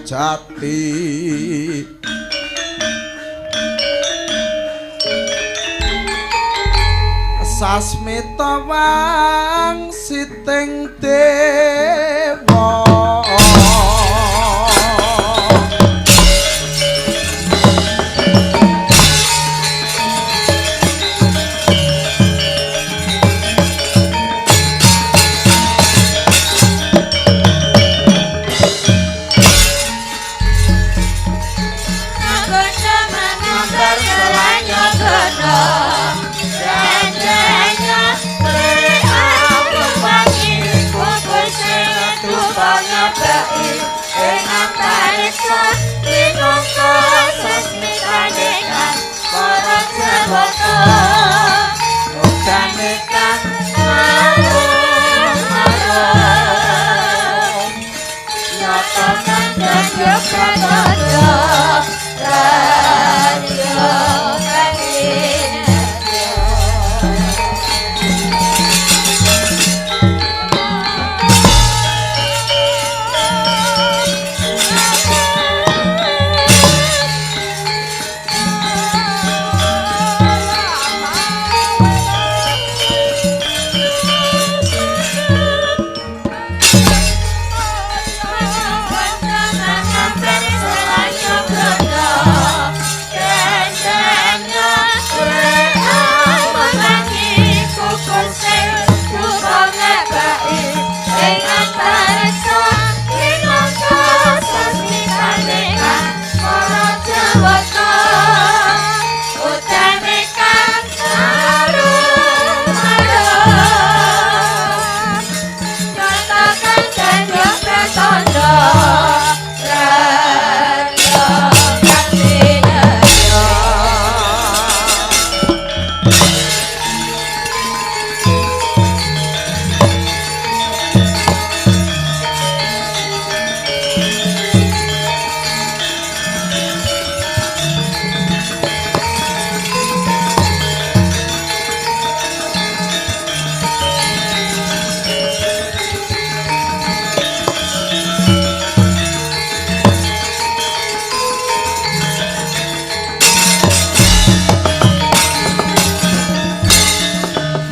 Jati Sasmita wang siting dewa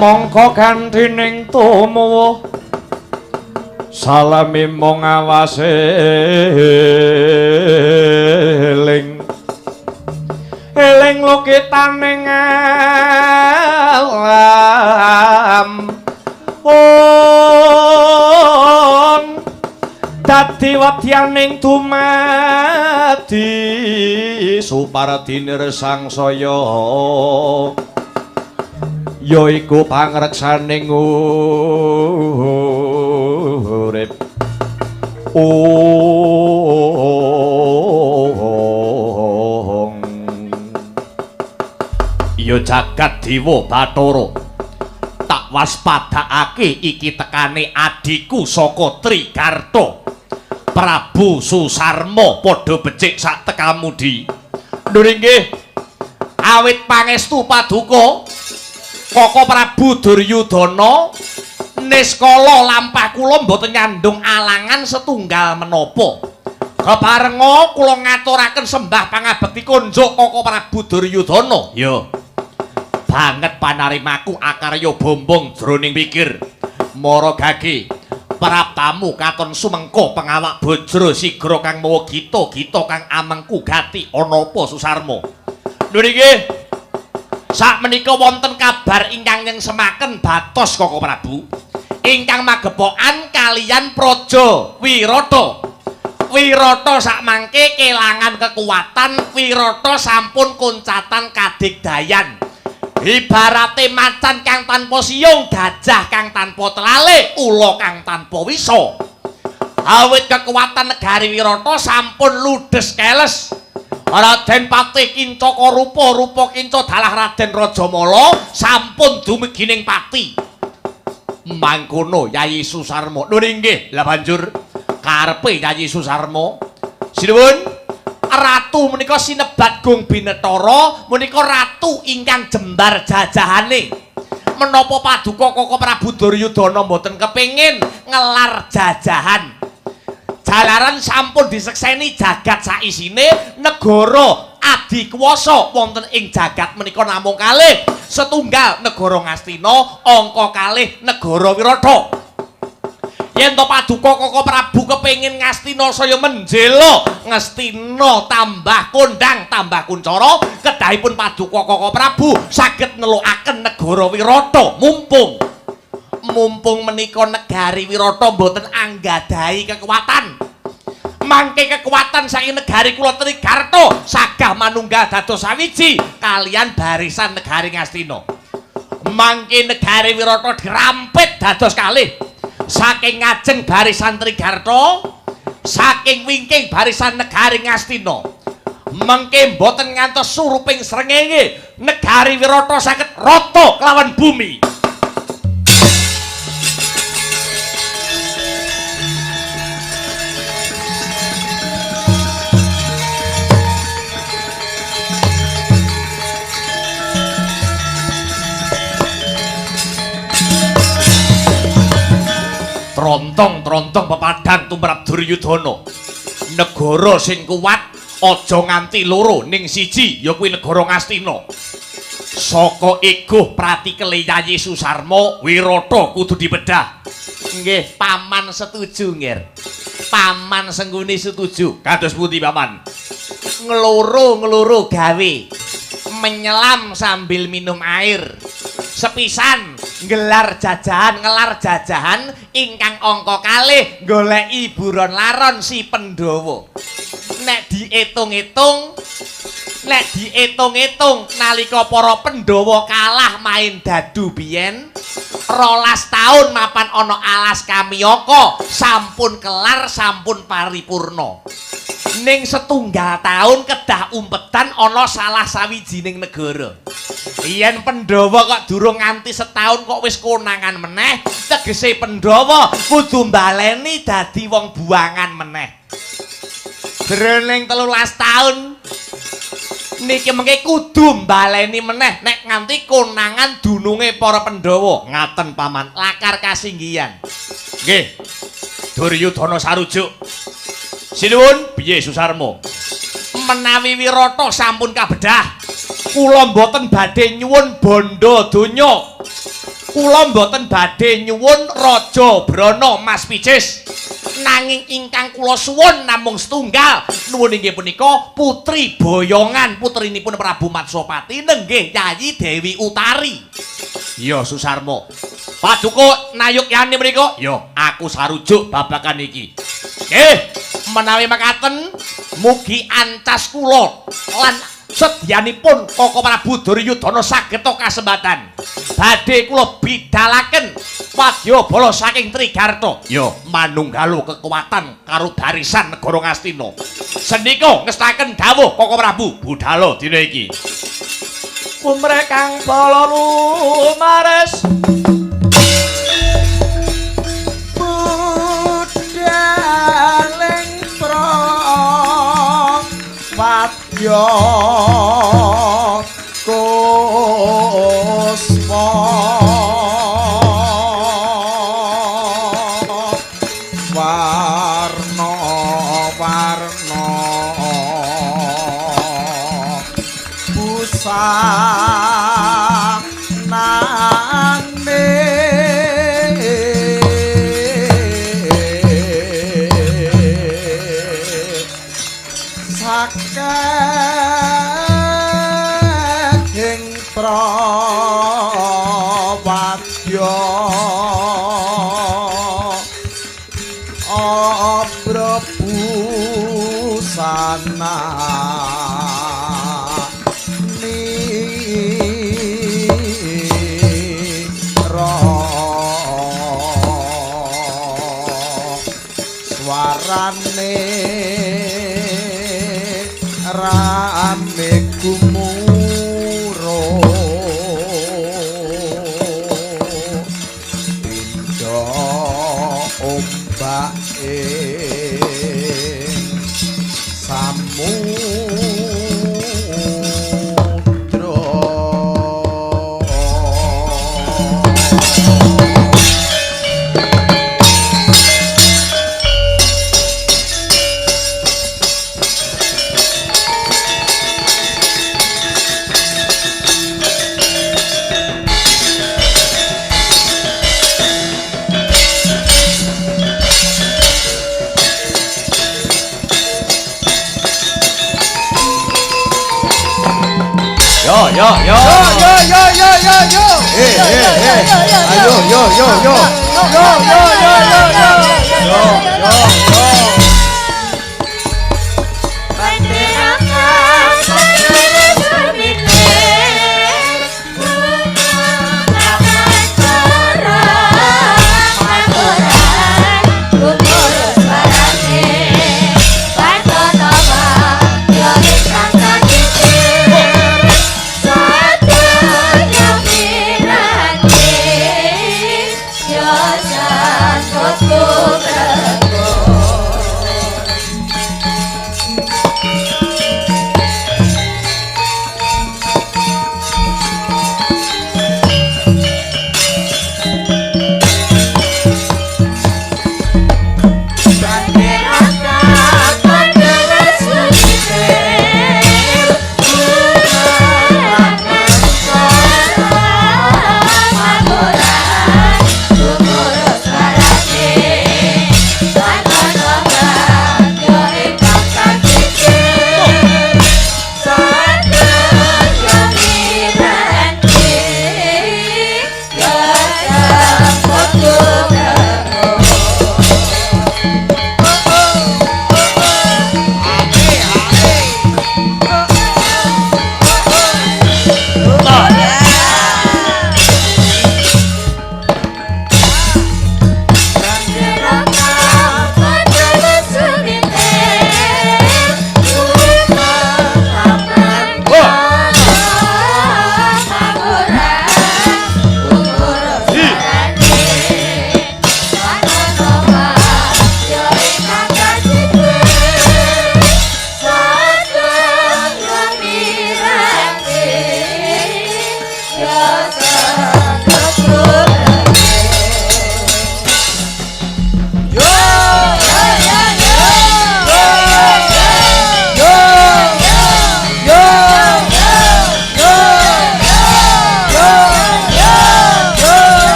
mongko gantining tumuwuh salami mong awase eling lukitaning alam dadi wadyaning dumadi suparadine sangsaya yaiku pangreksaning urip ya jagat dewa Bathara tak waspadakake iki tekane adiku saka Trigarta Prabu Susarma padha becik sak tekamudi lho nggih awit pangestu paduka Koko Prabu Duryudana niskala lampah kula mboten nyandung alangan setunggal menapa. Keparenga kula ngaturaken sembah pangabekti konjuk Koko Prabu Duryudana. Ya. Banget panarimaku akarya bombong jroning pikir. Mara gage praptamu katon sumengko pengawak bajra sigra kang mawa gita-gita kang amengku gati ana apa Susarma. Lho nggih sakmenika wonten kabar ingkang nyengsemaken batos Koko Prabu ingkang magepokan kaliyan Praja Wirata. Wirata sakmangke kelangan kekuatan, Wirata sampun kuncatan kadigdayan. Ibarate macan kang tanpa siyung, gajah kang tanpa telale, ula kang tanpa wisa. Awit kekuatan negari Wirata sampun ludes keles. Raden Patih Kincaka rupa kinca dalah Raden Rajamala sampun dumugining pati. Mangkono Yayi Susarma. Lho nggih, lah banjur karepe Yayi Susarma sinuwun ratu menika sinebat Gung Binetara menika ratu ingkang jembar jajahane. Menapa paduka Koko Prabu Duryudana mboten kepengin ngelar jajahan. Jalaran sampun disekseni jagat saisine negara adikuwasa wonten ing jagat menika namung kalih, setunggal negara Ngastina, angka kalih negara Wirata. Yen to Paduka Koko Prabu kepengin Ngastina saya menjela Ngastina tambah kondang tambah kuncara, kedahipun Paduka Koko Prabu saged nelukaken negara Wirata mumpung menika negari Wirata mboten anggadhahi kekuatan. Mangke kekuatan saking negari kula Trigarta sagah manunggal dados sawiji kalian barisan negari Ngastina. Mangke negari Wirata dirampit dados kalih. Saking ngajeng barisan Trigarta, saking wingking barisan negari Ngastina. Mengke mboten ngantos suruping srengenge negari Wirata saged rata kelawan bumi. Trontong-trontong pepadang tumrap Duryudana. Negara sing kuat aja nganti loro ning siji ya kuwi negara Ngastina. Saka egoh pratikele Yayi Susarma, Wirata kudu dibedah. Nggih, paman setuju, Ngir. Paman Sengguni setuju. Kados pundi, Paman? Ngeloro gawe. Menyelam sambil minum air. Sepisan ngelar jajahan ingkang angka kalih goleki buron laron si Pandhawa. Nek diitung-itung nalika para Pandhawa kalah main dadu biyen 12 taun mapan ana alas Kamiyaka sampun kelar sampun paripurna. Ning setunggal taun kedah umpetan ana salah sawijining negara. Yen Pandhawa kok durung nganti setahun kok wis konangan meneh, tegese Pandhawa kudu mbaleni dadi wong buangan meneh. Jroning 13 taun niki mengke kudu mbaleni meneh nek nganti konangan dununge para Pandhawa. Ngaten Paman, lakar kasinggihan. Nggih. Duryudana sarujuk. Sinuwun piye Susarma? Menawi Wirata sampun kabedah, kula mboten badhe nyuwun bondo donya. Kula mboten badhe nyuwun Raja Brana Mas Picis. Nanging ingkang kula suwun namung setunggal. Nuwun inggih punika Putri Boyongan, putrinipun Prabu Matsapati nenggih Yayi Dewi Utari. Iya Susarma. Paduka nayogyane mriku. Ya, aku sarujuk babakan iki. Nggih, menawi makaten mugi ancas kula lan sedyanipun Koko Prabu Duryudana saged kasembatan badhe kula bidhalaken wadyabala saking Trigarta. Ya, manunggalu kekuatan karo barisan negara Ngastina. Senika ngestaken dawuh Koko Prabu budhal dina iki. Kumrekang bala lumares budhaling prawadya kusma warna-warna busanane saking prawadya abrabusana swarane rame gumuro pindha ombake samudra. Ayo, yo.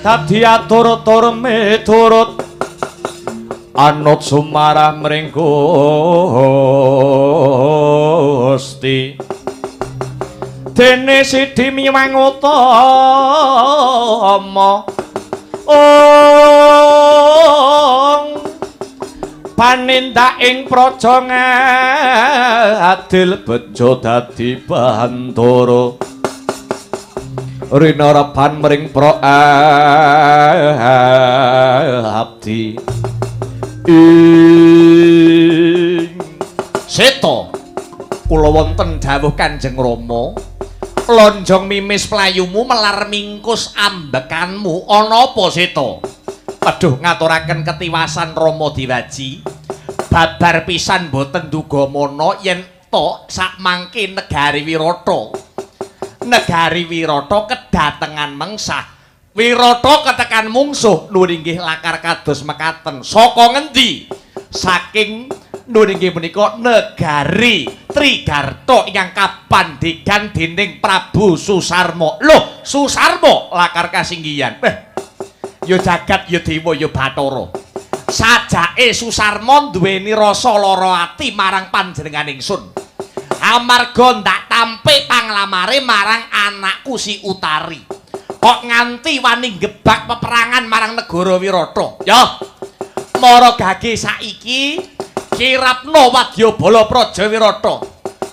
dadi atur-atur miturut anut sumarah mring Gusti dene Sidi miwang utama panindak ing praja adil bejo dadi bantara rina repan mring pra abdi Seta kula wonten dawuh Kanjeng Rama lonjong mimis playumu melar mingkus ambekanmu ana apa Seta Aduh ngaturaken ketiwasan Rama Diwaji babar pisan boten duga mono yen to sak mangke negari Wirata kedatengan mengsah Wirata ketekan mungsuh nur inggih lakar kados mekaten saka ngendi saking nur inggih menika negari Trigarta ingkang kapandikan dening Prabu Susarma lho Susarma lakar kasinggihan ya jagat ya dewa ya Bathara sajake Susarma duweni rasa lara ati marang panjenengan ingsun amarga ndak tampe panglamare marang anakku si Utari kok nganti wani gebak peperangan marang negara Wirata ya mara gage saiki kirapna wadyabala praja Wirata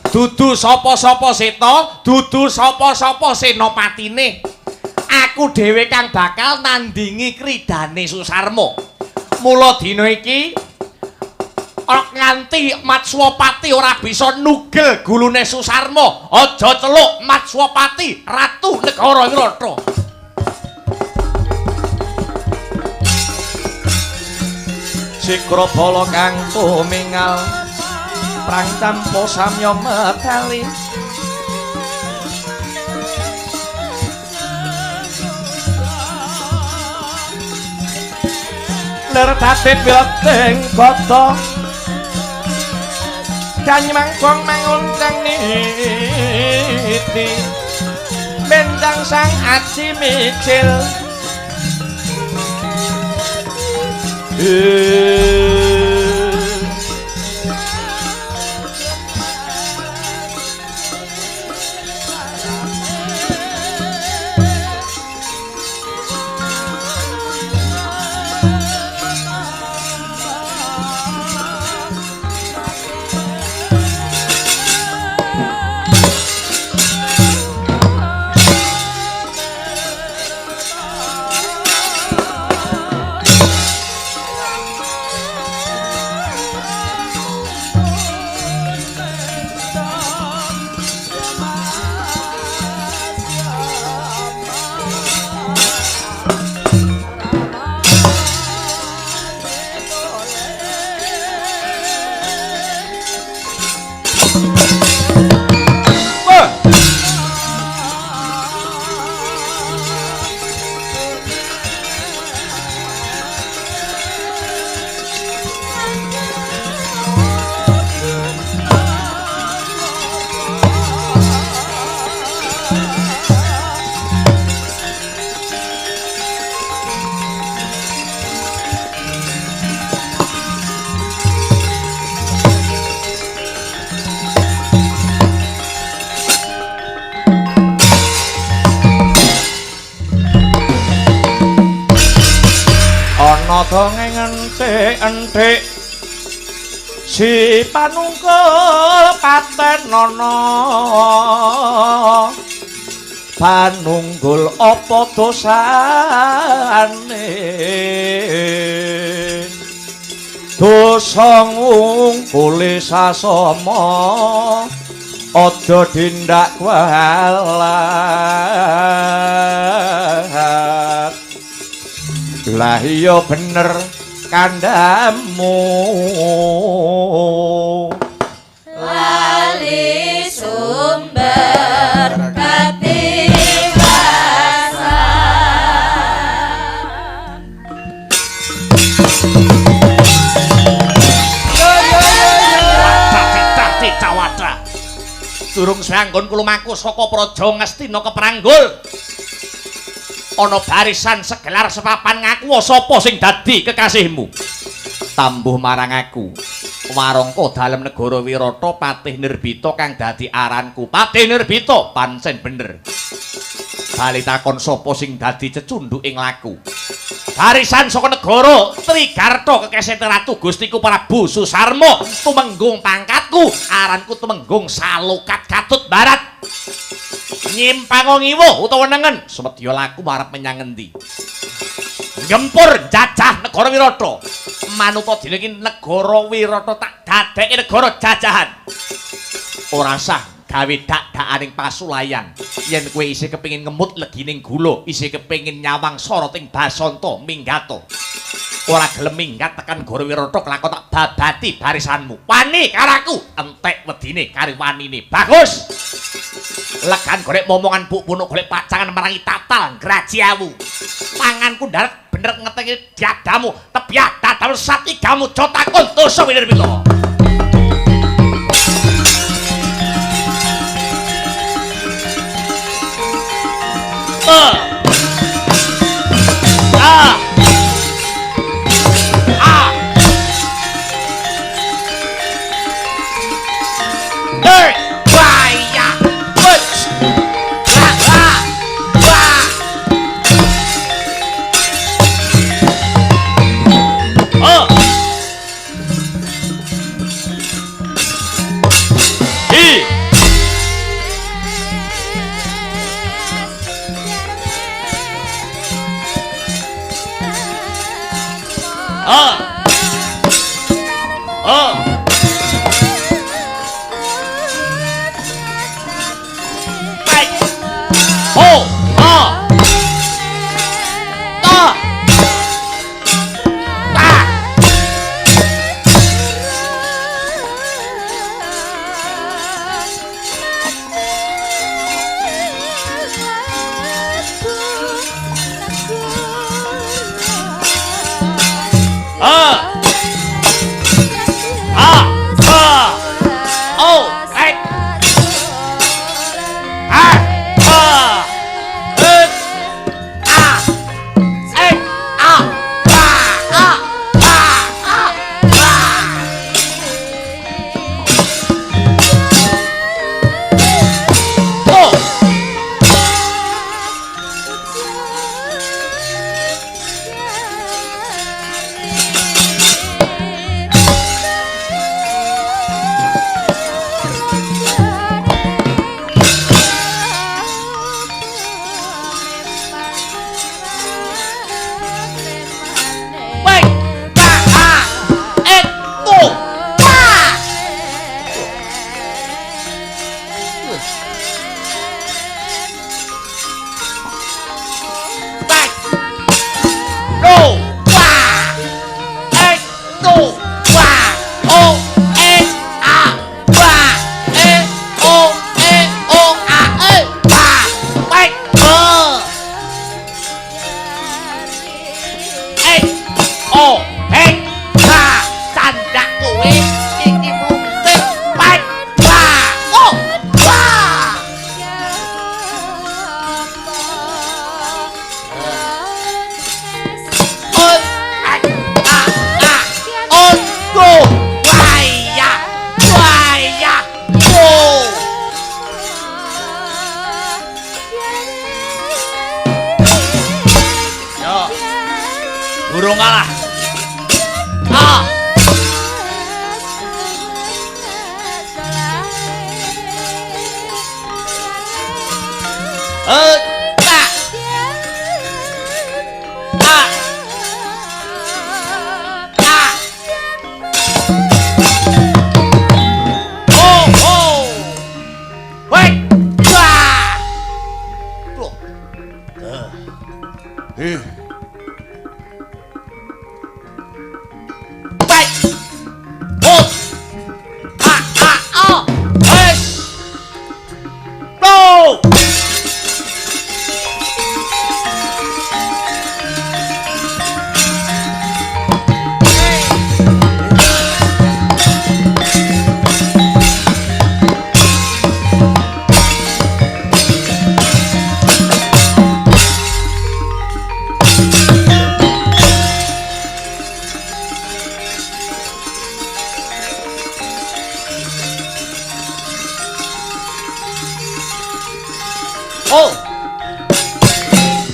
dudu sapa-sapa Seta dudu sapa-sapa senopatine aku dhewe kang bakal nandingi kridane Susarma mula dina iki nganti Matswapati ora bisa nugel gulune Susarma aja celuk Matswapati ratu negara Wirata Sikra bala kang tumingal prang tanpa samya medali ler tatit wileteng kota kanyemangkong manguntang niti bendang sang aji micil dongeng entik-entik si panungkul patenana panunggul apa dosane dosa ngungkuli sasama aja dindak kualat lah iya bener kandhamu lali sumber katiwasan Cawata durung sanggon kulumaku saka praja Ngastina kepranggul ana barisan segelar sepapan ngaku sapa sing dadi kekasihmu. Tambuh marang aku. Warangka dalem negara Wirata Patih Nirbita kang dadi aranku. Patih Nirbita pancen bener. Bali takon sapa sing dadi cecunduk ing laku. Barisan saka negara Trigarta kekesete Ratu Gustiku Prabu Susarma. Tumenggung pangkatku, aranku Tumenggung Salokat Gatut Barat. Nyimpang ngiwuh utawa nengen, semedya laku marep menyang endi? Gempur jajah negara Wirata. Manuta dina iki negara Wirata tak dadekke negara jajahan. Ora sah gawe dak-dakaning pasulayan. Yen kowe isih kepengin ngemut legining gula, isih kepengin nyawang soroting Basanta Minggata. Ora gelem minggat tekan negara Wirata kelakon tak babati barisanmu. Wani karaku, entek wedine kari wanine. Bagus. Legan golek momongan buk punuk golek pacangan marangi tatal grajiawu. Tanganku ndarat bener ngeteki diadamu, tebyah dadal satigamu jotakun dosa Winirmila. Burung kalah.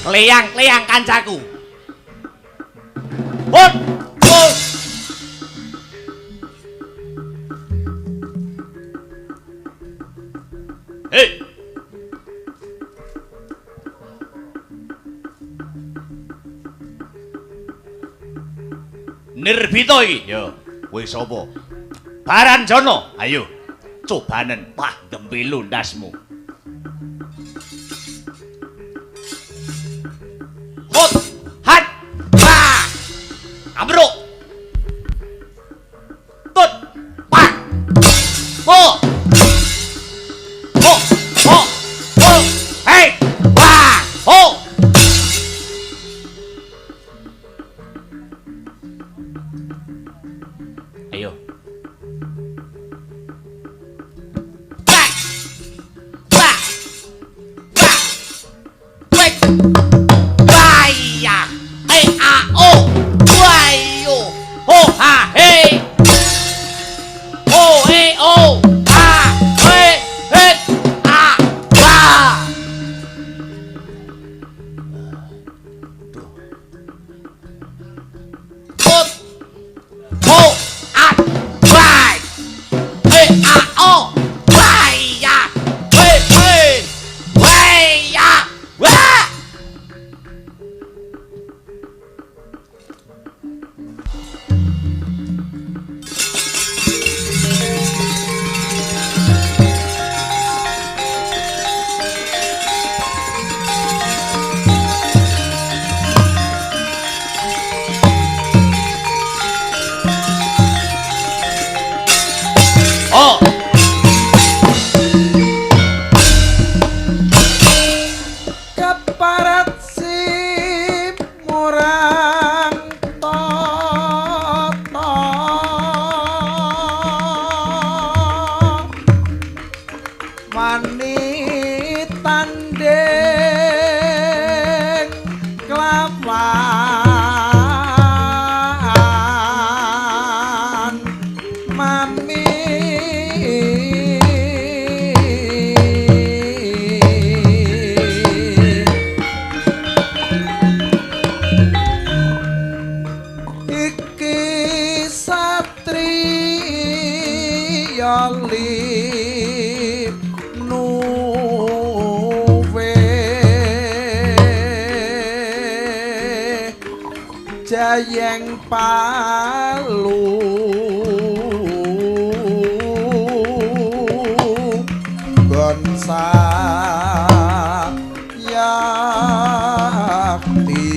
Kleyang-kleyang kancaku. Hut, hut. Hei. Nirbito iki, yo. Kowe sapa? Baranjana, ayo. Cobanen tak gembe lundasmu. Hot, hat, ba. Abro. Tut, pa. Mo. Ho, ho, ho. Hey, ba. Ho. Ayo. Baya, hey a o, wayo, ho ha hey, ho hey o, ha hey hey a ba. Hot, ho at bay, hey a o, baya, hey hey, waya, wah. Oh, Keparat si murang tata wani tanding kelawan mami. Iki satriya nuwe jayeng palu gonsa yakti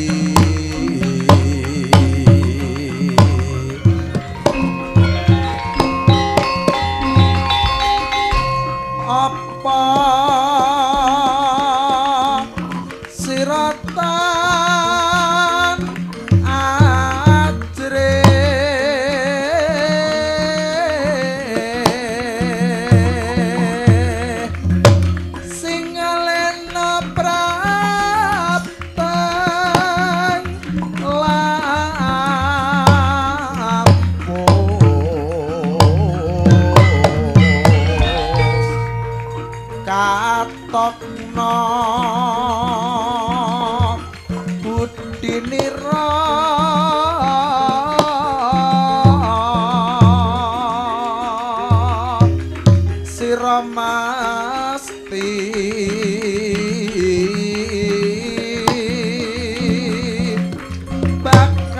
apa siratan ajre singalena praptan katokno budinira sira masti bakal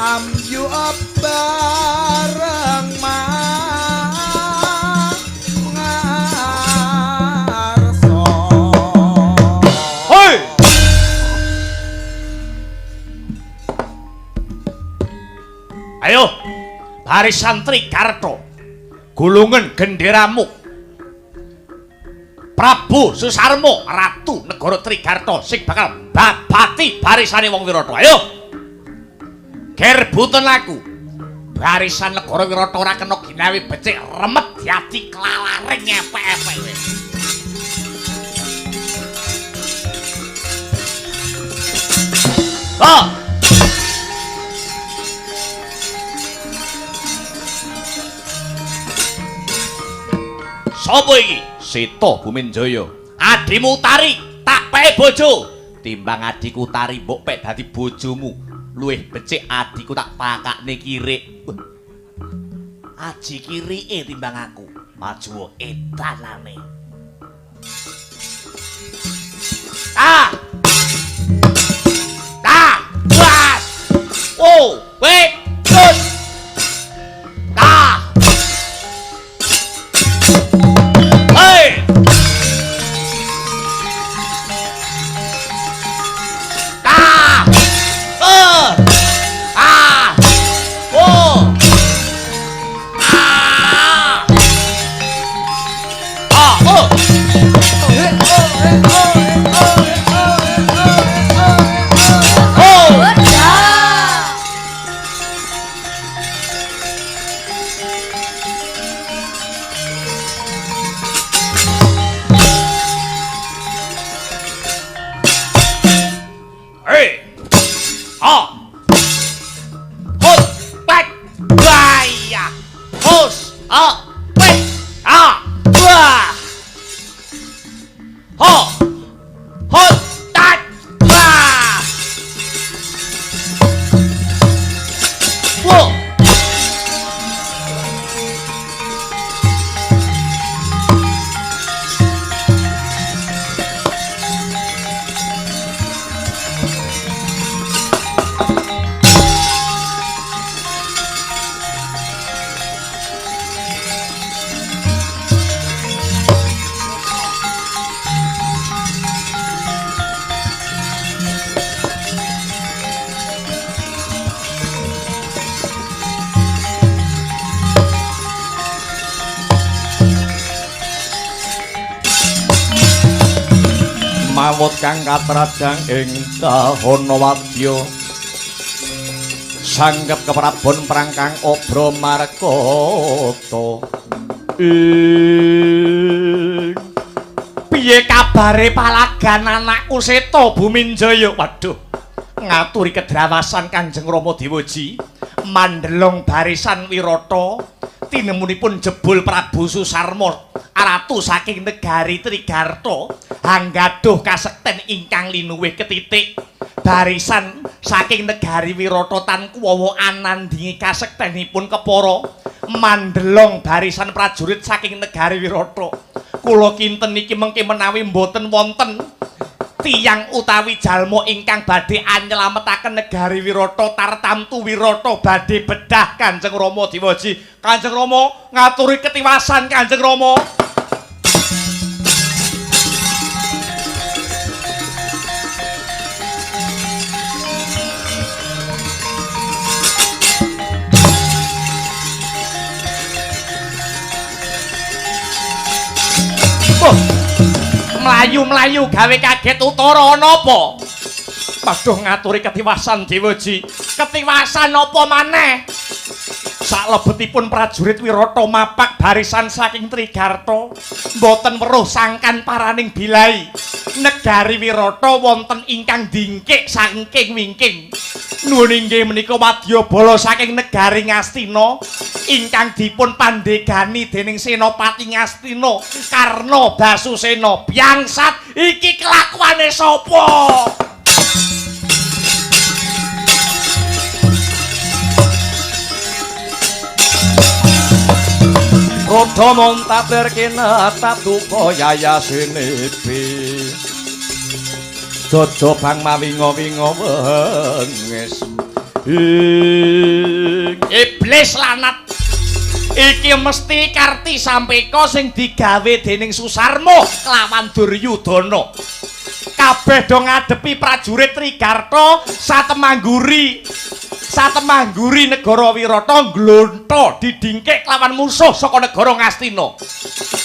amyu bareng mangarso. hoi. Ayo, barisan Trigarta, gulungan genderamu. Prabu Susarmo, Ratu Negara Trigarta sing bakal babati barisane wong Wirata. Ayo. Gerbuten aku. barisan negara Wirata ora kena ginawi becik remet diadi klalaring epek-epek kowe. Oh. Sopo iki? Seta Buminjaya. Adimu Utari tak peke bojo. Timbang adiku Utari mbok pek dadi bojomu. Luwih becik adiku tak pakakne kirik. Aji kirike timbang aku. Maju edanane. Ah! Was! Oh, wait, good. Hey! Mawut kang katradang ing kahana wadya sanggep keprabon perang kang obra markata. Piye kabare palagan anakku Seta Buminjaya? Waduh, ngaturi kedrawasan Kanjeng Rama Dewaji mandelong barisan Wirata tinemunipun jebul Prabu Susarma ratu saking negari Trigarta anggaduh kasekten ingkang linuwih ketitik barisan saking negari Wirata tan kuwawa anandingi kasektenipun kepara mandelong barisan prajurit saking negari Wirata. Kula kinten iki mengke menawi mboten wonten tiyang utawi jalma ingkang badhe anyelametaken negari Wirata tartamtu Wirata badhe bedah Kanjeng Rama Dewaji. Kanjeng Rama ngaturi ketiwasan Kanjeng Rama. Melayu-melayu gawe kaget utara ana apa? Waduh ngaturi ketiwasan Dewaji. Ketiwasan apa maneh? Salebetipun prajurit Wirata mapak barisan saking Trigarta mboten weruh sangkan paraning bilai. Negari Wirata wonten ingkang dingkik saking wingking. Nuwun inggih menika wadyabala saking negari Ngastina ingkang dipun pandegani dening Senopati Ngastina Karna Basusena. Bangsat iki kelakuane sapa? Rodha montaber kena tatupa yayasenepi Jojo bang mawinga-winga wengis. Iblis lanat. Iki mesti Karti Sampeka sing digawe dening Susarma kelawan Duryudana. Kabeh do ngadepi prajurit Trigarta satemangguri. Satemangguri negara Wirata nglontho didingkik kelawan musuh saka negara Ngastina.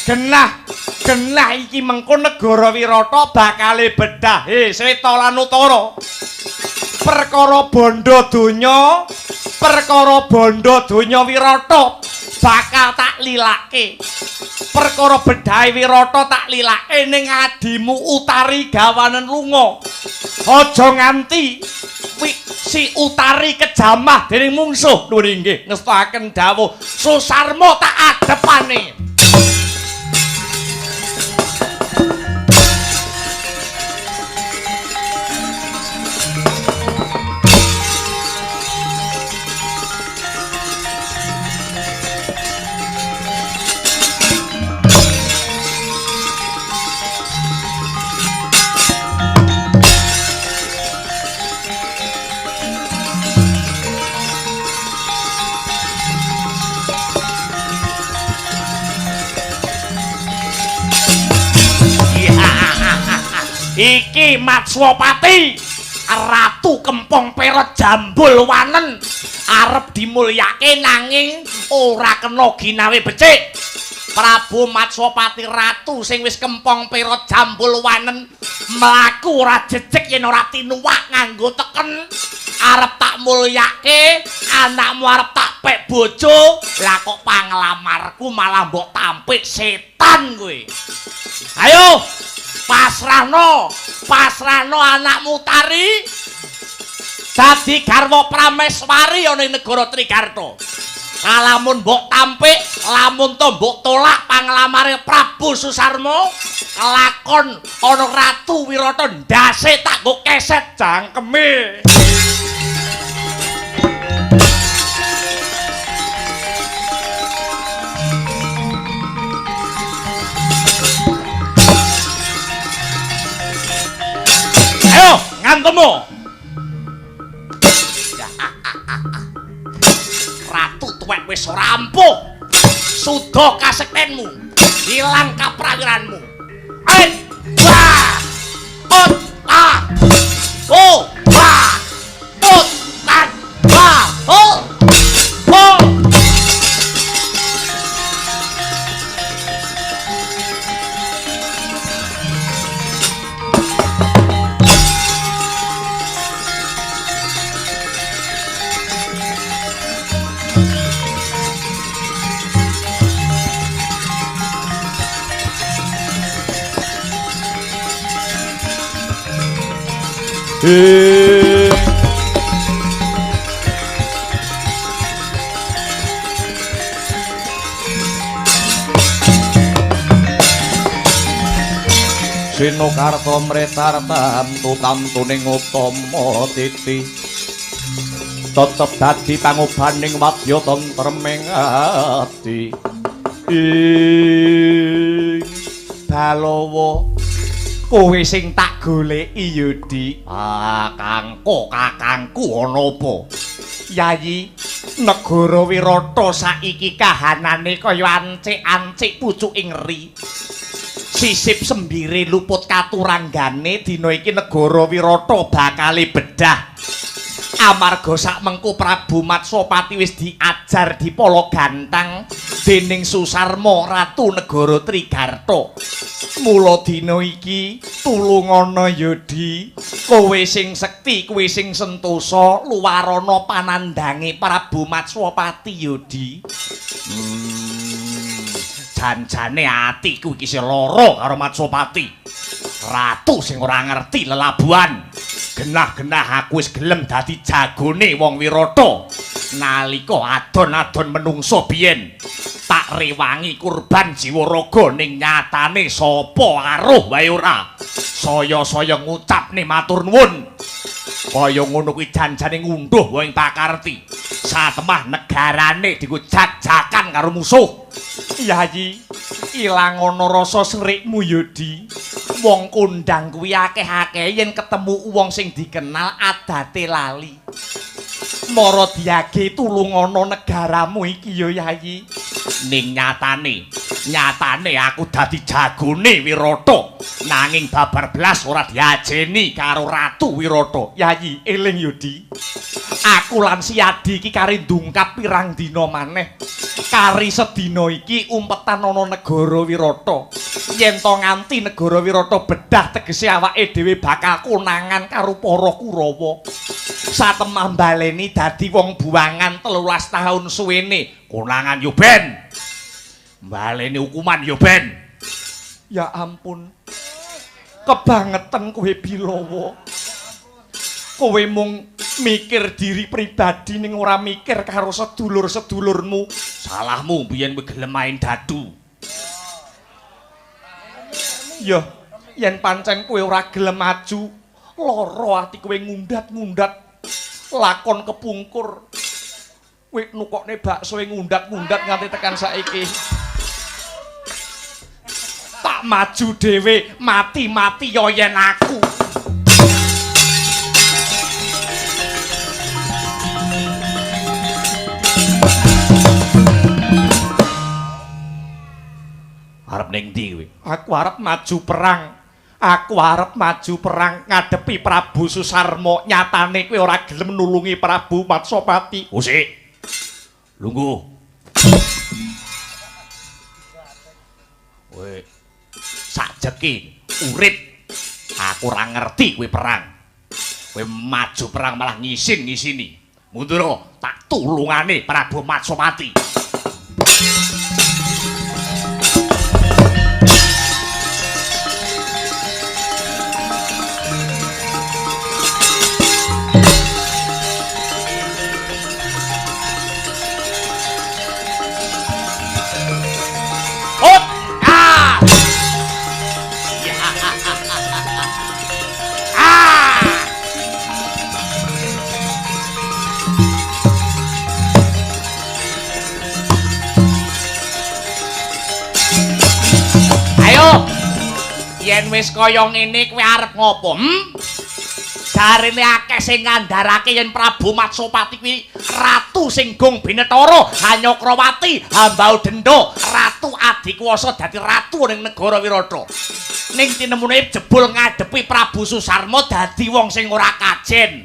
Genah iki mengko negara Wirata bakale bedah Seta lan Utara. Perkara bondo donya, perkara bondo donya Wirata bakal tak lilake. Perkara bedhahe Wirata tak lilake ning adimu Utari gawanen lunga. Aja nganti si Utari kejamah dening mungsuh. Lho nggih ngestakaken dawuh Susarma tak adepane. Iki Matswapati Ratu Kempong Perot Jambul Wanen arep dimulyake nanging ora kena ginawe becik. Prabu Matswapati Ratu sing wis Kempong Perot Jambul Wanen mlaku ora jejeg yen ora tinuwak nganggo teken. Arep tak mulyake, anakmu arep tak pek bojo, lah kok panglamarku malah mbok tampik setan kowe. Ayo pasrahno anakmu Utari dadi garwa Prameswari ana ing negara Trigarta. Lamun mbok tampik, lamun to mbok tolak panglamare Prabu Susarma, lakon ana Ratu Wirata ndase tak nggo keset jangkeme. Ayo, ngantemu. Ratu tuwek wis ora ampuh. Suda kasektenmu, ilang kaprawiranmu. Wah! Ot ah! Oh! Wah! Ot ah! Wah! Oh! Oh! Sinokarta mretartam tutamtuning utama titi tetep dadi pangobaning wadya tentreming ati ing Balawa kowe sing tak goleki Yudi. Kakangku ana apa? Yayi, negara Wirata saiki kahanane kaya ancik-ancik pucuking ri. Sisip sembire luput katuranggane dina iki negara Wirata bakale bedah. Amarga sakmengko Prabu Matswapati wis diajar dipala gantang dening Susarma Ratu negara Trigarta. Mula dina iki tulungana Yudi, kowe sing sekti, kowe sing sentosa luwarana panandange Prabu Matswapati Yudi. Janjane atiku iki isih lara karo Matswapati. Ratu sing ora ngerti lelabuhan. Genah-genah aku wis gelem dadi jagone wong Wirata. Nalika adon-adon menungso biyen tak rewangi kurban jiwa raga ning nyatane sapa aruh wae ora. Saya-saya ngucapne matur nuwun. Kaya ngono kuwi janjane ngunduh wae pakarti. Satemah negarane digujak-jakan karo musuh. Yayi, ilang ana rasa serikmu Yudi. Wong kondang kuwi akeh-akeh yen ketemu wong sing dikenal adate lali. Mara diage tulungana negaramu iki ya Yayi. Ning nyatane aku dadi jagone Wirata. Nanging babar blas ora diajeni karo Ratu Wirata. Yayi, eling Yudi. Aku lan si Adi iki kari ndungkap pirang dina maneh. Kari sedina iki umpetan ana negara Wirata. Yen to nganti negara Wirata bedah tegese awake dhewe bakal konangan karo para Kurawa. satemah baleni dadi wong buangan 13 tahun suwene. Konangan yo ben. Baleni hukuman yo ben. Ya ampun. Kebangetan kowe Bilawa. Kowe mung mikir diri pribadi ning ora mikir karo sedulur-sedulurmu. Salahmu biyen kowe gelem main dadu. Ya, yen pancen kowe ora gelem maju, lara ati kowe ngundat-ngundat lakon kepungkur. Kowe nukokne bakso ngundat-ngundat nganti tekan saiki. Tak maju dhewe, mati-mati yo yen aku. Arep ning ndi kowe? Aku arep maju perang. Aku arep maju perang ngadepi Prabu Susarma. Nyatane kowe ora gelem nulungi Prabu Matsapati. Usik. Lungguh. Kowe sajeki urip. Aku ora ngerti kowe perang. Kowe maju perang malah ngisin-ngisini. Mundur tak tulungane Prabu Matsapati. Yen wis kaya ngene kowe arep ngopo? Jarene akeh sing ngandharake yen Prabu Matsapati kuwi ratu sing gong binetara, Hanyakrawati, Hambau Denda, ratu adikuwasa dadi ratu ning negara Wirata. Ning tinemune jebul ngadepi Prabu Susarma dadi wong sing ora kajen.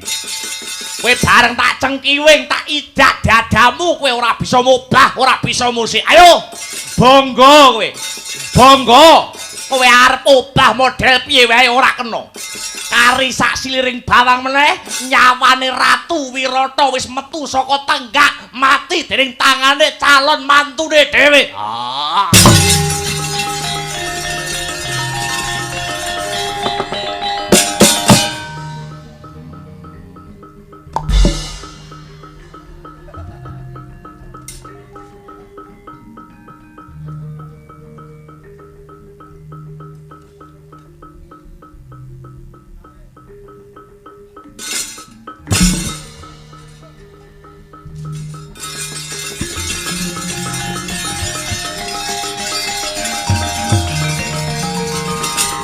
Kowe bareng tak cengkiwing, tak idak dadamu, kowe ora bisa mubah, ora bisa musik. Ayo, bangga kowe. Bangga. Kowe arep obah model piye wae ora kena. Kari sak siliring bawang meneh nyawane Ratu Wirata wis metu saka tenggak mati dening tangane calon mantune dhewe.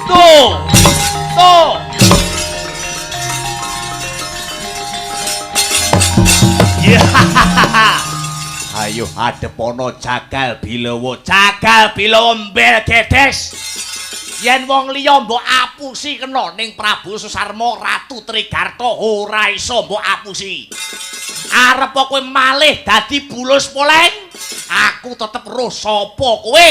Tuh. Ya. Ayo adepono Jagal Bilawa. Jagal Bilawa mbel gedes. Yen wong liya mbok apusi kena ning Prabu Susarma Ratu Trigarta ora iso mbok apusi. Arep kowe malih dadi bulus poleng? Aku tetep roh sapa kowe.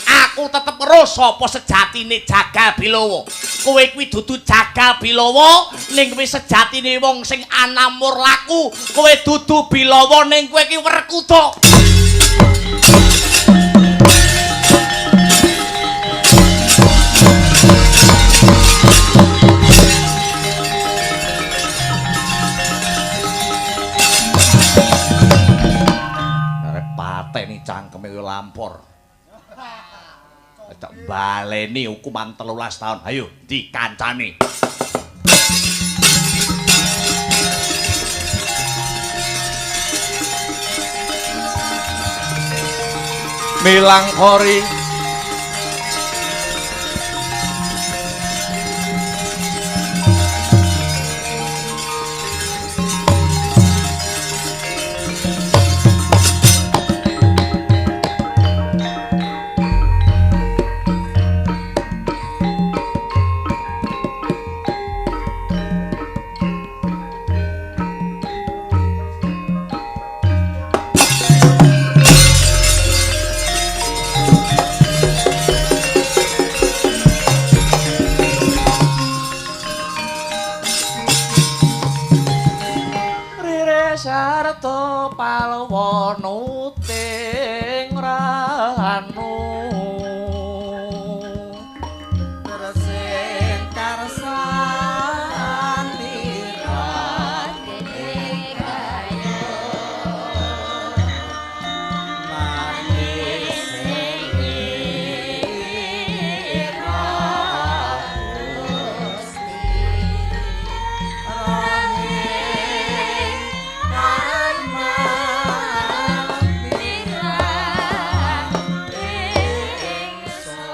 Aku tetep roh sapa sejatine Jagal Bilawa. Kowe kuwi dudu Jagal Bilawa ning kowe sejatine wong sing anamur laku. Kowe dudu Bilawa ning kowe iki Werkuda. Arep pateni cangkeme lampor. Tak baleni hukuman 13 tahun. Ayo dikancani. Milangkori wanuting ranu Resik karsani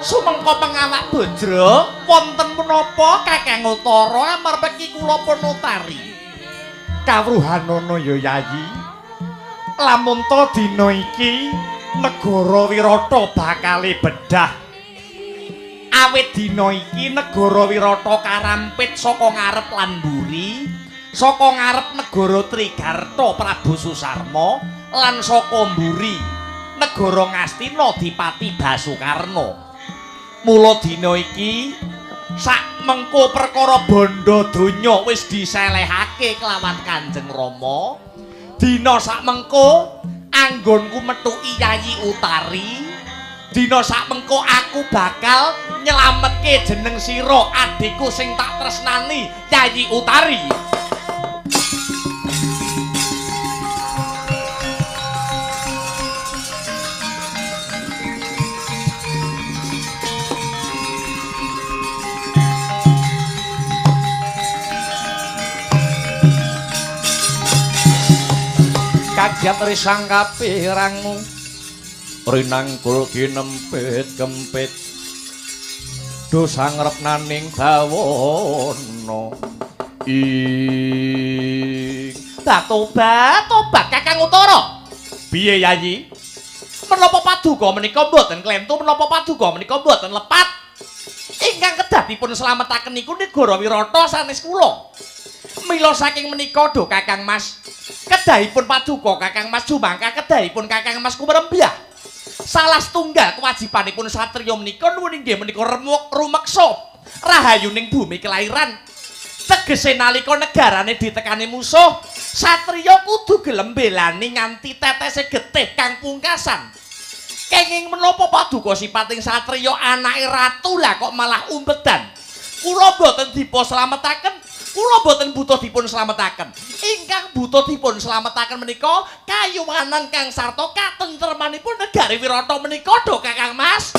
Sumengko pengawak Bajra wonten menapa Kakang Utara amargi kula punutari kawruhanana ya Yayi lamun to dina iki negara Wirata bakale bedah awit dina iki negara Wirata karampit saka ngarep lan mburi saka ngarep negara Trigarta Prabu Susarma lan saka mburi negara Ngastina Dipati Basukarna. Mula dina iki sak mengko perkara bondo donya wis diselehake kelawan Kanjeng Rama. Dina sak mengko anggonku metuki Yayi Utari. Dina sak mengko aku bakal nyelametke jeneng sira adikku sing tak tresnani Yayi Utari. Kagiat risang kapirangmu rinangkul kinempit kempit dosa ngrepnaning bawana ing tobat Kakang Utara. Piye Yayi? Menapa paduka menika mboten klentu, menapa paduka menika mboten lepat? Ingkang kedadipun slametaken niku negara Wirata sanes kula. Mila saking menika do Kakang Mas kedahipun paduka Kakang Mas jumangka kedahipun Kakang Mas kumrembah. Salah setunggal kewajibanipun satriya menika nuwun inggih menika rumeksa rahayuning bumi kelahiran. Tegese nalika negarane ditekani musuh, satriya kudu gelem belani nganti tetese getih kang pungkasan. Kenging menapa paduka sipating satriya anake ratu lah kok malah umpedan. Kula boten dipa slametaken. Kula boten butuh dipun slametaken. Ingkang butuh dipun slametaken menika kayuwanan kang sarta katentremanipun negari Wirata menika do Kakang Mas.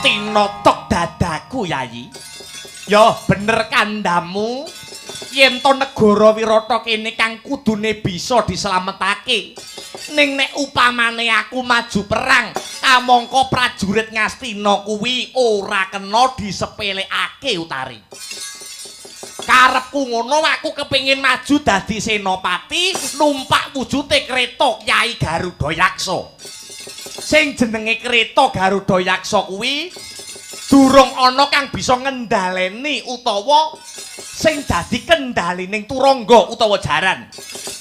Tinotok dadaku Yayi. Ya bener kandhamu yen to negara Wirata kene kang kudune bisa dislametake. Ning nek upamane aku maju perang, kamangka prajurit Ngastina kuwi ora kena disepelekake Utari. Karepku ngono aku kepengin maju dadi senopati numpak wujute kreta Kyai Garudayaksa. Sing jenenge kreta Garudayaksa kuwi durung ana kang bisa ngendhaleni utawa sing dadi kendhalining turangga utawa jaran.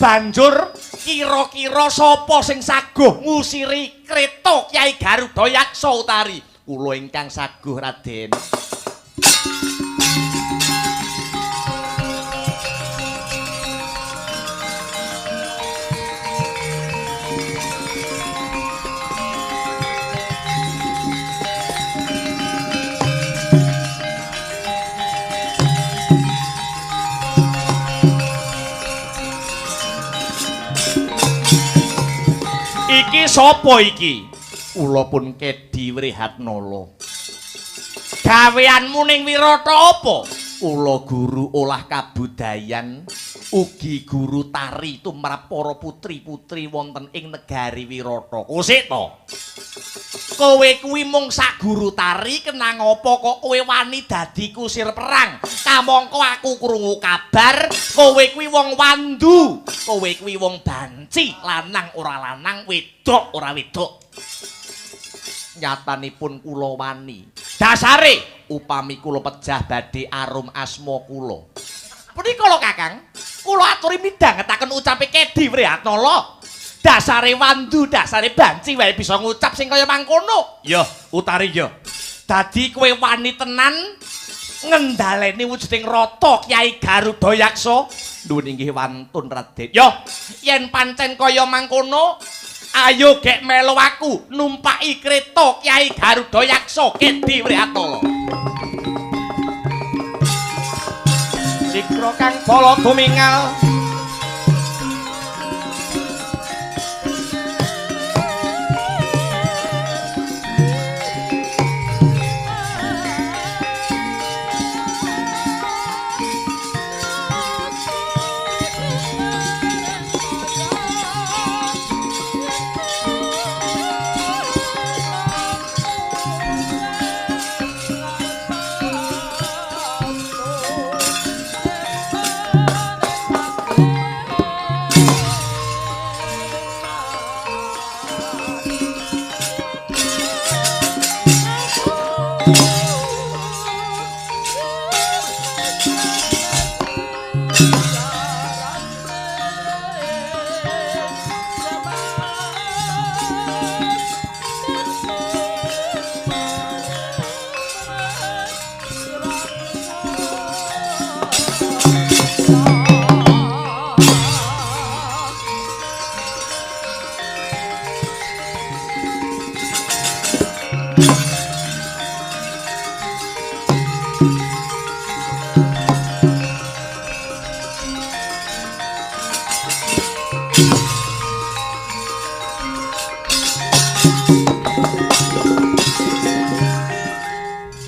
Banjur kira-kira sapa sing saguh ngusiri kreta Kyai Garudayaksa Utari? Kula ingkang saguh Raden. Iki sapa iki? Kula pun Kedi Wrihatnala. Gaweanmu ning Wirata apa? Kula guru olah kabudayan, ugi guru tari tumrap para putri-putri wonten ing negari Wirata. Kosik to? Kowe kuwi mung sak guru tari kenang apa kok kowe wani dadi kusir perang? Kamangka aku krungu kabar kowe kuwi wong wandu, kowe kuwi wong banci, lanang ora lanang, wedok ora wedok. Nyatanipun kula wani. Dasare upami kula pejah badhe arum asma kula. Punika lho Kakang, kula aturi midhangetaken ucape Kedi Wriatnala. Dasare wandu, dasare banci wae bisa ngucap sing kaya mangkono. Ya, utari ya. Dadi kowe wani tenan ngendhaleni wujuding rata Kyai Garuda Yaksa. Nuwun inggih wantun Raden. Yo, yen pancen kaya mangkono, ayo gek melu aku numpaki kreta Kyai Garuda Yaksa Kedi Wriatnala. Sikra kang bala tumingal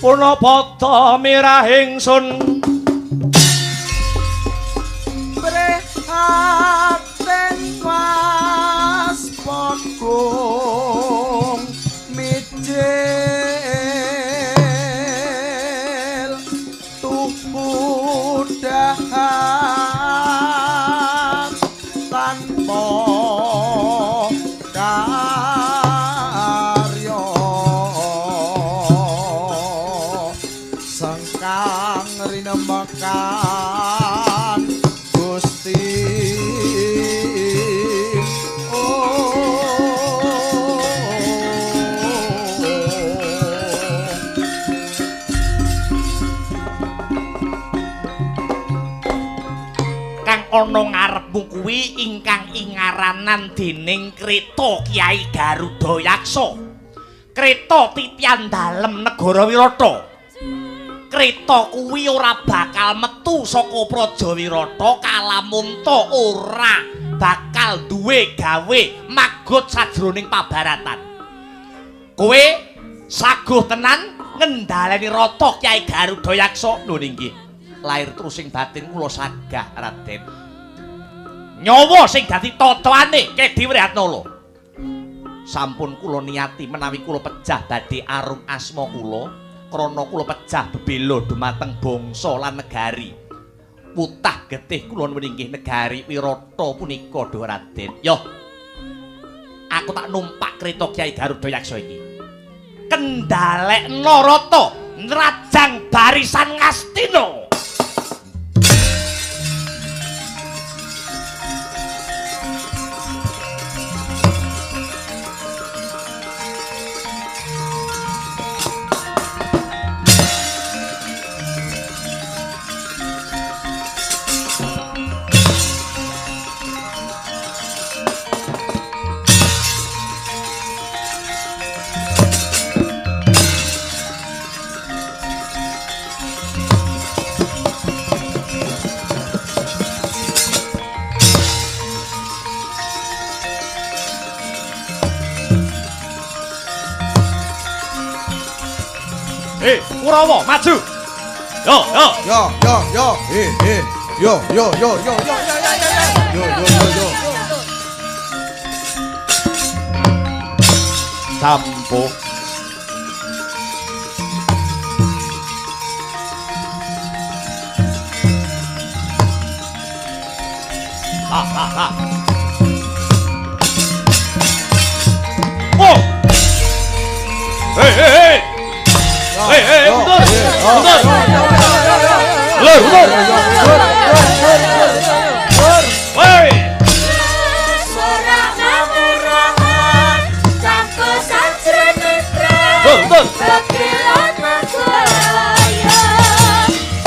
Punapata mirah ingsun prihatin waspagung mijil tuhu dahan tanpa karya sengkang rinemekan Gusti ana ngarepmu kuwi ingkang ingaranan dening kreta Kyai Garuda Yaksa. Kreta titian dalem negara Wirata. Kreta kuwi ora bakal metu saka Praja Wirata kalamun to ora bakal duwe gawe magot sajroning pabaratan. Kowe saguh tenan ngendhaleni rata Kyai Garuda Yaksa. Lho nggih. Lair terusing batin kula sagah Raden. Nyawa sing dadi tataane Kedi Wriatnala. Sampun kula niati menawi kula pejah badhe arum asma kula, krana kula pejah bebela dumateng bangsa lan negari. Putah getih kula meninggih negari Wirata punika Dhuwur Raden. Yo. Aku tak numpak kreta Kyai Garuda Yaksa iki. Kendhalekna rata nrajang barisan Ngastina. Kurawa maju. Yo yo yo yo yo yo yo yo yo yo yo Sampo Oh Hey mundur. Mundur. Betul. Kekilan Maguaya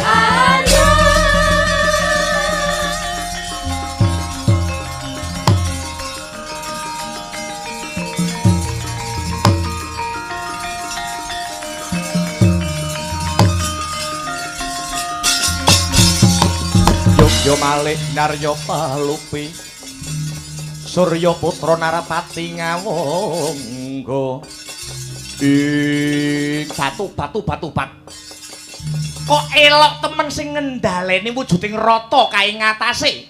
Arya. Yo malih Narya Palupi Surya putra Narapati ngawangga ing batu bat kok elok temen sing ngendhaleni wujuding rata kae ngatasé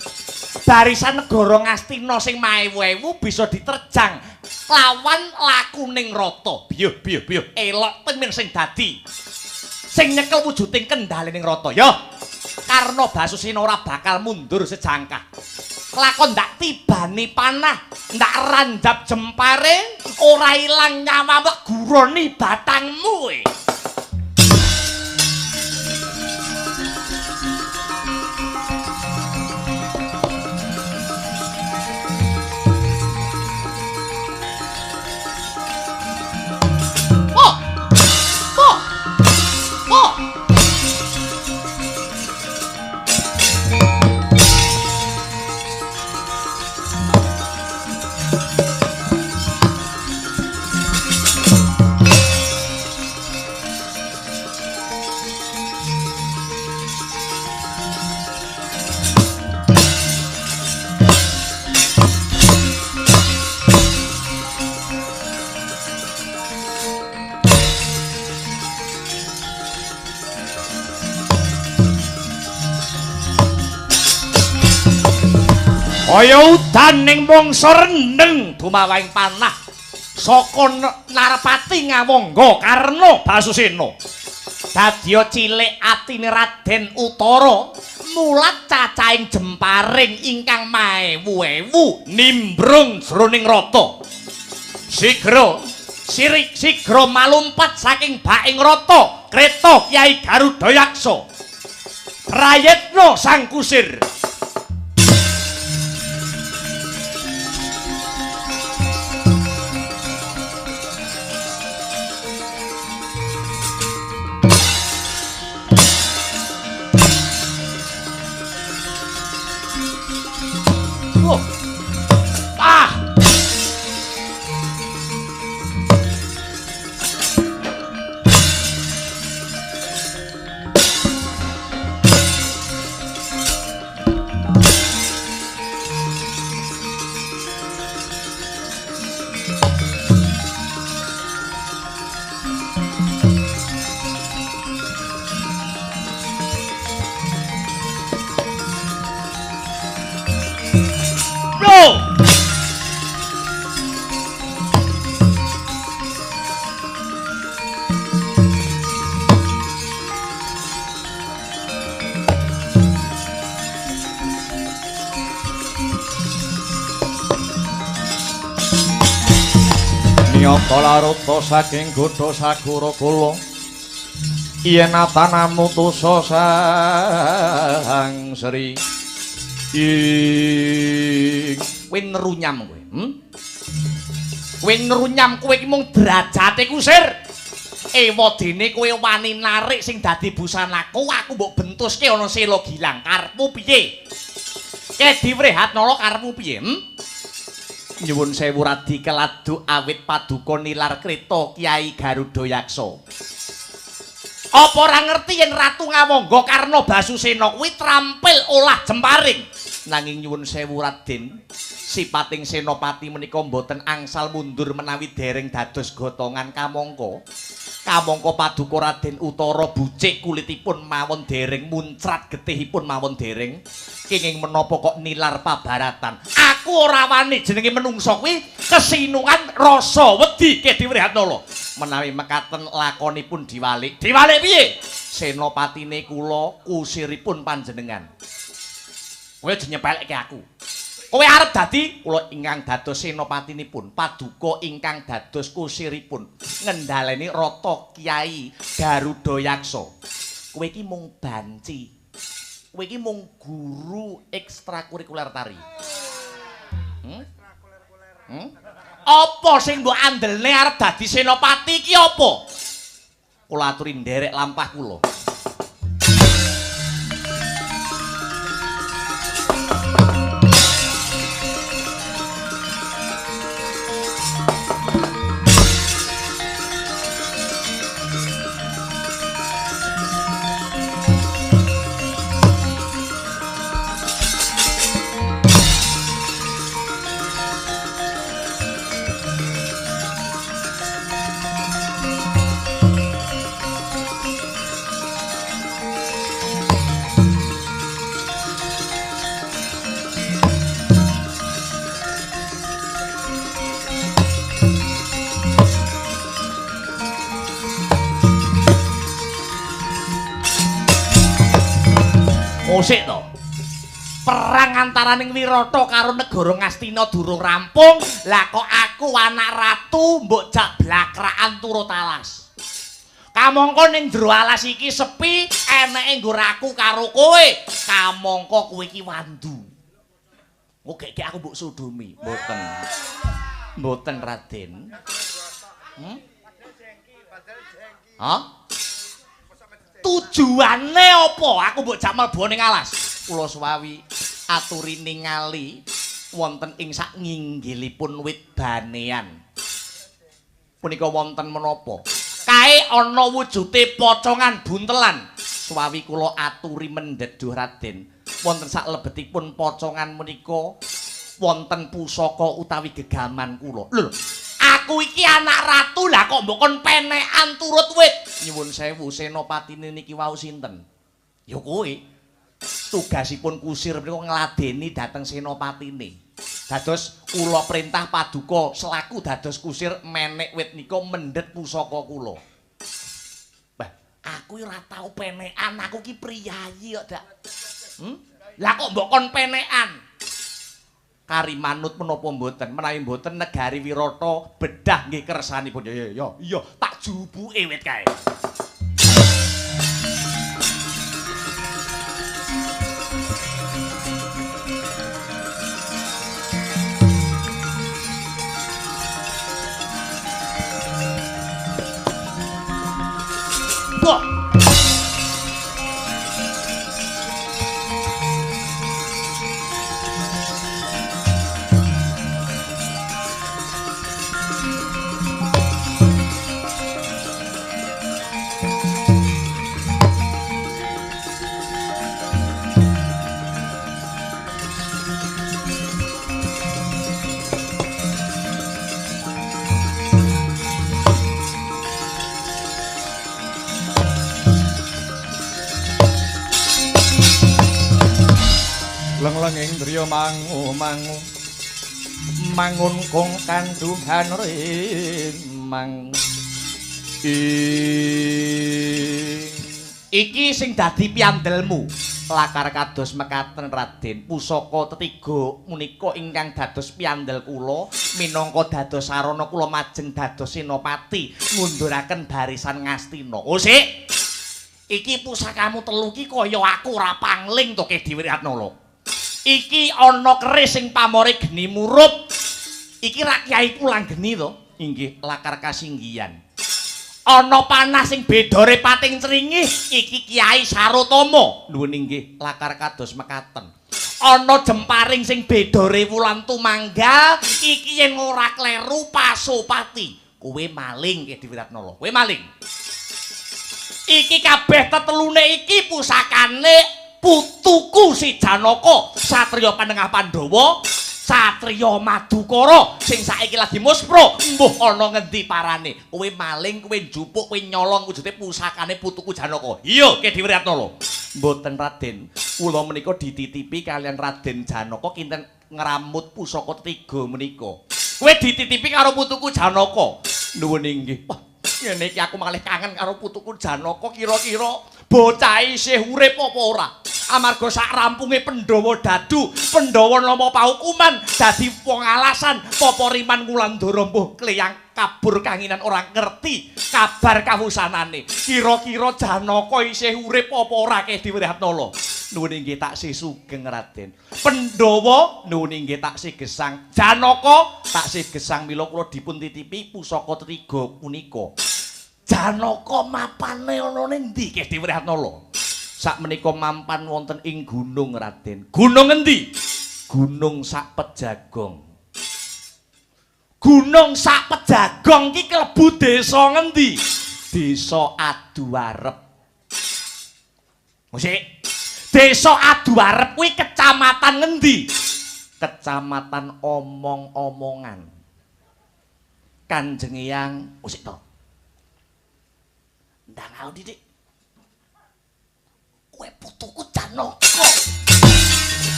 barisan negara Ngastina sing maewu-ewu bisa diterjang lawan lakuning rata biyuh elok temen sing dadi sing nyekel wujuding kendhalening rata ya Karna Basusina ora bakal mundur sejangkah. Lakon ndak tibani panah, ndak randhap jempare, ora ilang nyawa mek guroni batangmu. Kaya udan ning mangsa rendeng dumawahing panah saka Narpati ngawangga Karna Basusena. Dadya cilik atine Raden Utara mulat cacahing jemparing ingkang maewu-ewu nimbrung jroning rata. Sigra malumpat saking baking rata kreta Kyai Garudayaksa. Prayitna sang kusir. Kalaruta saking Godha Sagara kula yen atanamu tusa sang Sri kowe nerunyam kowe kowe nerunyam kowe iki mung derajate kusir ewadene kowe wani narik sing dadi busanaku aku mbok bentuske ana sela gilang karepmu piye Kedi Wrehatnala karepmu piye Nyuwun sewu radi keladu awit paduka nilar kreta Kyai Garudayaksa. Apa ora ngerti yen Ratu Ngawangga Karna Basusena kuwi trampil olah jemparing. Nanging nyuwun sewu Raden, sipating senopati menika mboten angsal mundur menawi dereng dados gotongan kamangka. Kamangka paduka Raden Utara bucik kulitipun mawon dereng muncrat getihipun mawon dereng. Kenging menapa kok nilar pabaratan. Aku ora wani jenenge menungsa kuwi kesinungan rasa wedi Kedi Wrehatnala. Menawi mekaten lakonipun diwalik. Diwalik piye? Senopatine kula kusiripun panjenengan. Kowe aja nyepelekke aku. Kowe arep dadi kula ingkang dados senopatinipun, paduka ingkang dados kusiripun ngendhaleni rata Kyai Garudayaksa. Kowe iki mung banci. Kowe iki mung guru ekstrakurikuler tari. Apa sing mbok andelne arep dadi senopati iki apa? Kula aturi nderek lampah kula. Sik to. Perang antaraning Wirata karo negara Ngastina durung rampung. Lah kok aku anak ratu mbok jak blakrakan turut alas. Kamangka ning jero alas iki sepi, eneke nggoraku karo kowe. Kamangka kowe iki wandu. Ngogek aku mbok sodomi. Mboten. Mboten Raden. Hah? Tujuane apa aku mbok jak mlebu ning alas? Kula suwawi aturi ningali wonten ing sak nginggilipun wit banean. Punika wonten menapa? Kae ana wujute pocongan buntelan. Suwawi kula aturi mendhet Duh Raden. Wonten sak lebetipun pocongan menika wonten pusaka utawi gegaman kula. Lho, aku iki anak ratu lah kok mbok kon penekan turut wit. Nyuwun sewu, senopatine niki wau sinten? Ya kowe. Tugasipun kusir menika ngladeni dhateng senopatine. Dados kula perintah paduka selaku dados kusir menek wit nika mendhet pusaka kula. Bah, aku ora tau penekan, aku ki priyayi kok, Dak. Lah kok mbok kon penekan? Kari manut menapa mboten? Menawi mboten negari Wirata bedah nggih kersanipun. Ya, tak jubuke wit kae. Wah. Leng-lenging driya mangu-mangu mangun kong kanduhan rimang iki sing dadi piandelmu lakar kados mekaten Raden. Pusaka tetiga menika ingkang dados piandel kula minangka dados sarana kula majeng dados senopati ngunduraken barisan Ngastina. Oh sik, iki pusakamu telu ki kaya aku ora pangling to Kedhi Wiratnala. Iki ana keris sing pamore geni murup. Iki rak Kyai Pulang Geni to? Inggih, lakar kasinggihan. Ana panah sing bedore pating cringih. Iki Kyai Sarotama. Nuwun inggih, lakar kados mekaten. Ana jemparing sing bedore wulan tumanggal. Iki yen ora kleru Pasopati. Kowe maling Kedhi Wiratnala. Kowe maling. Iki kabeh tetelune iki pusakane putuku si Janaka, satriya panengah Pandhawa, satriya Madukara sing saiki lagi muspra. Mbuh ana ngendi parane? Kowe maling, kowe njupuk, kowe nyolong wujude pusakane putuku Janaka. Iya, Kedhi Wiratnala. Mboten Raden, kula menika dititipi kalian Raden Janaka kinten ngramut pusaka tiga menika. Kowe dititipi karo putuku Janaka. Nuwun inggih. Wah, ngene iki aku malih kangen karo putuku Janaka. Kira-kira bocah isih urip apa ora? Amarga sak rampunge Pandhawa dadu, Pandhawa nama paukuman dadi pengalasan Papariman Wulandara mbuh kleyang kabur kanginan orang ngerti kabar kawusanane. Kira-kira Janaka isih urip apa ora Kedhi Wiratnala? Nuwun inggih taksih sugeng Raden. Pandhawa nuwun inggih taksih gesang. Janaka taksih gesang mila kula dipun titipi pusaka tiga punika. Janaka mapane ana ning ndi Ki Dewi Ratnala? Sakmenika mampan wonten ing gunung Raden. Gunung endi? Gunung Sapejagong. Gunung Sapejagong ki klebu desa ngendi? Desa Aduarep. Musik. Desa Aduarep kuwi kecamatan ngendi? Kecamatan Omong-omongan. Kanjeng Eyang, musik to. Ndang aku Dik. Kowe putuku Janaka.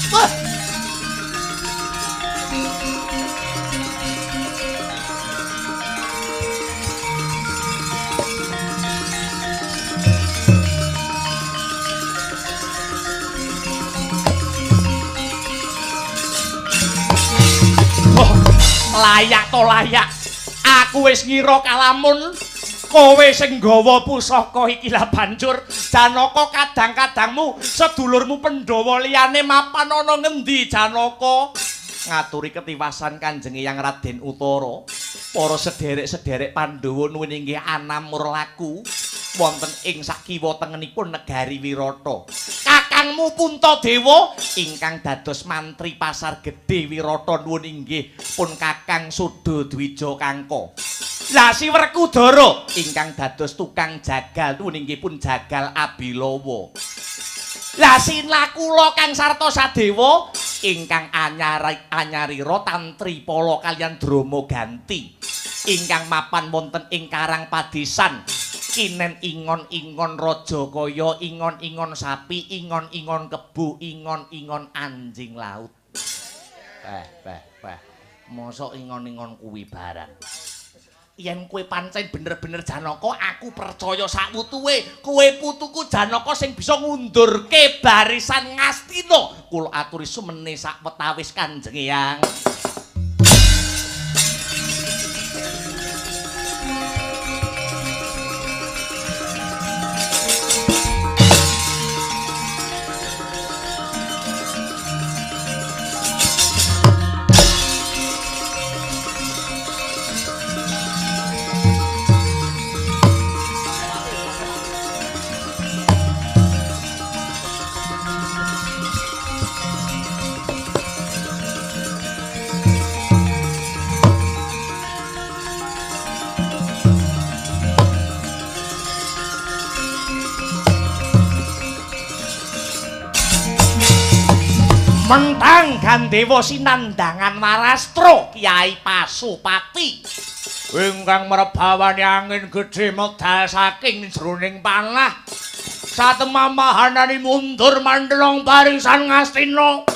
Wah. Layak to layak. Aku wis ngira kalamun kowe sing nggawa pusaka iki lah banjur Janaka kadang-kadangmu sedulurmu Pandhawa liyane mapan ana ngendi Janaka? Ngaturi ketiwasan Kanjeng Eyang Raden Utara. Para sederek-sederek Pandhawa nuwun inggih anamur laku wonten ing sakiwa tengenipun negari Wirata. Kakangmu Puntadewa ingkang dados mantri Pasar Gedhe Wirata nuwun inggih pun Kakang Sudadwija Kangka. Lah si Werkudara ingkang dados tukang jagal nuwun inggih pun Jagal Abilawa. Lah sinakula Kang Sartosadewa ingkang anyarira Tantri Pala kaliyan Drama Ganti ingkang mapan wonten ing Karang Padesan kinen ingon-ingon Rajakaya, ingon-ingon sapi, ingon-ingon kebo, ingon-ingon anjing laut. Mosok ingon-ingon kuwi barang. Yen kowe pancen bener-bener Janaka, aku percaya sakwutuhe kowe putuku Janaka sing bisa ngundurke barisan Ngastina. Kula aturi sumene sakwetawis Kanjeng Eyang. Mentang Gandewa sinandangan Marastra Kyai Pasupati ingkang mrebawani angin gedhe medal saking jroning panah satemamahanani mundur mandelong barisan Ngastina.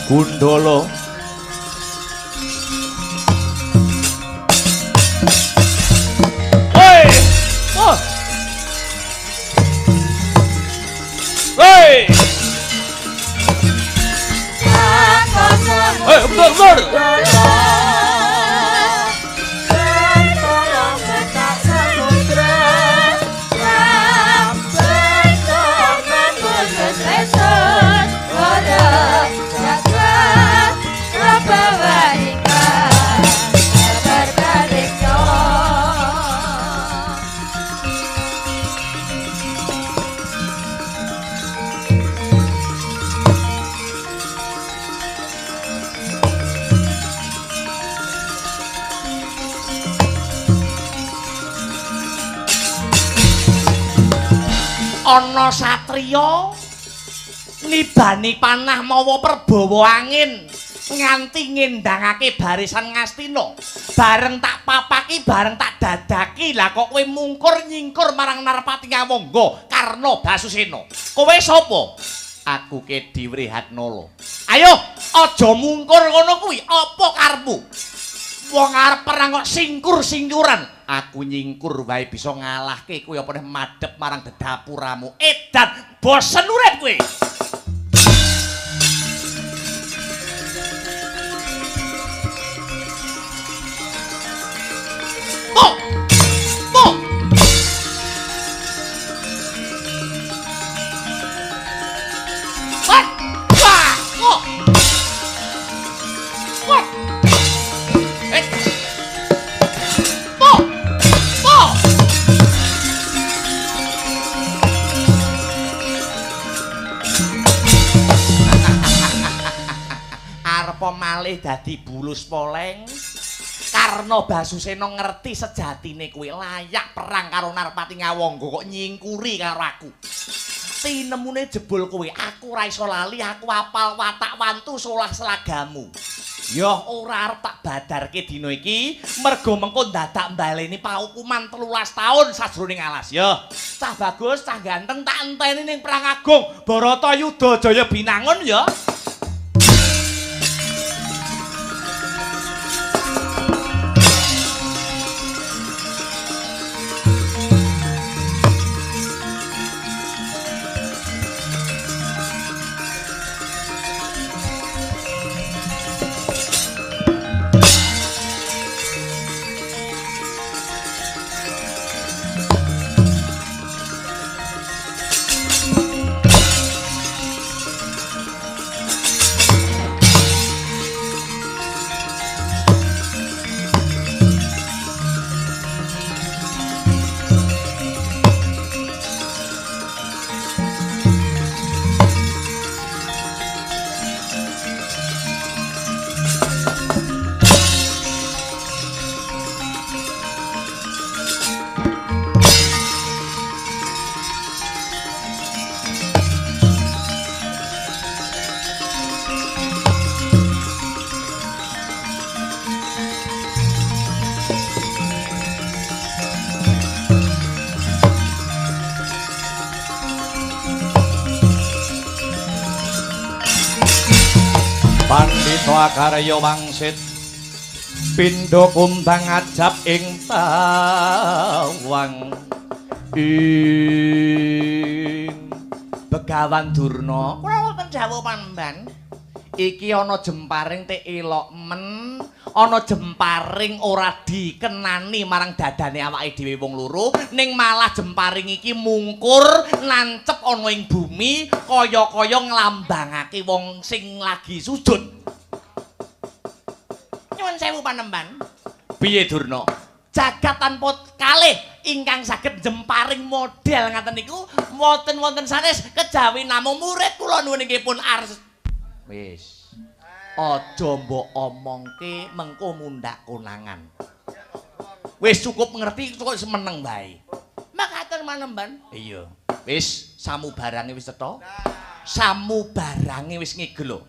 Gundala hei oh hei bener ana satriya nibani panah mawa perbawa angin nganti ngendhangake barisan Ngastina bareng tak papaki bareng tak dadaki. Lah kok kowe mungkur nyingkur marang Narpati Ngawangga Karna Basusena. Kowe sapa? Aku Ki Dewi Ratnala. Ayo aja mungkur ngono kuwi. Apa karepmu? Wong arep perang kok singkur-singkuran. Aku nyingkur wae bisa ngalahke kowe apa neh madhep marang dedapuramu. Edan bosen urip kowe. arepa malih dadi bulus poleng. Karna Basusena ngerti sejatine kowe layak perang karo Narpati Ngawangga kok nyingkuri karo aku. Tinemune jebul kowe, aku ora iso lali, aku apal watak wantu solah selagamu. Ya ora arep tak badarke dina iki, mergo mengko dadak mbaleni paukuman 13 taun sajroning alas. Ya, cah bagus, cah ganteng tak enteni ning perang agung Baratayuda Jaya Binangun ya. Pandhita Akarya wangsit pindha kumbang ajab ing tawang ing Begawan Durna. Kula wonten dawuh Panembahan. Iki ana jemparing tek elok men, ana jemparing ora dikenani marang dadane awake dhewe wong loro, ning malah jemparing iki mungkur nancep ana ing bumi kaya-kaya nglambangake wong sing lagi sujud. Nyuwun sewu Panembahan. Piye Durna? Jagat tanpa kalih ingkang saged jemparing model ngaten niku wonten sanes kejawi namung murid kula nuwun ingipun ars. Wis. Aja mbok omongke mengko mundhak konangan. Wis cukup ngerti kok semeneng bae. Makaten Panembahan. Iya. Wis samubarange wis cetha. Samubarange wis ngigel.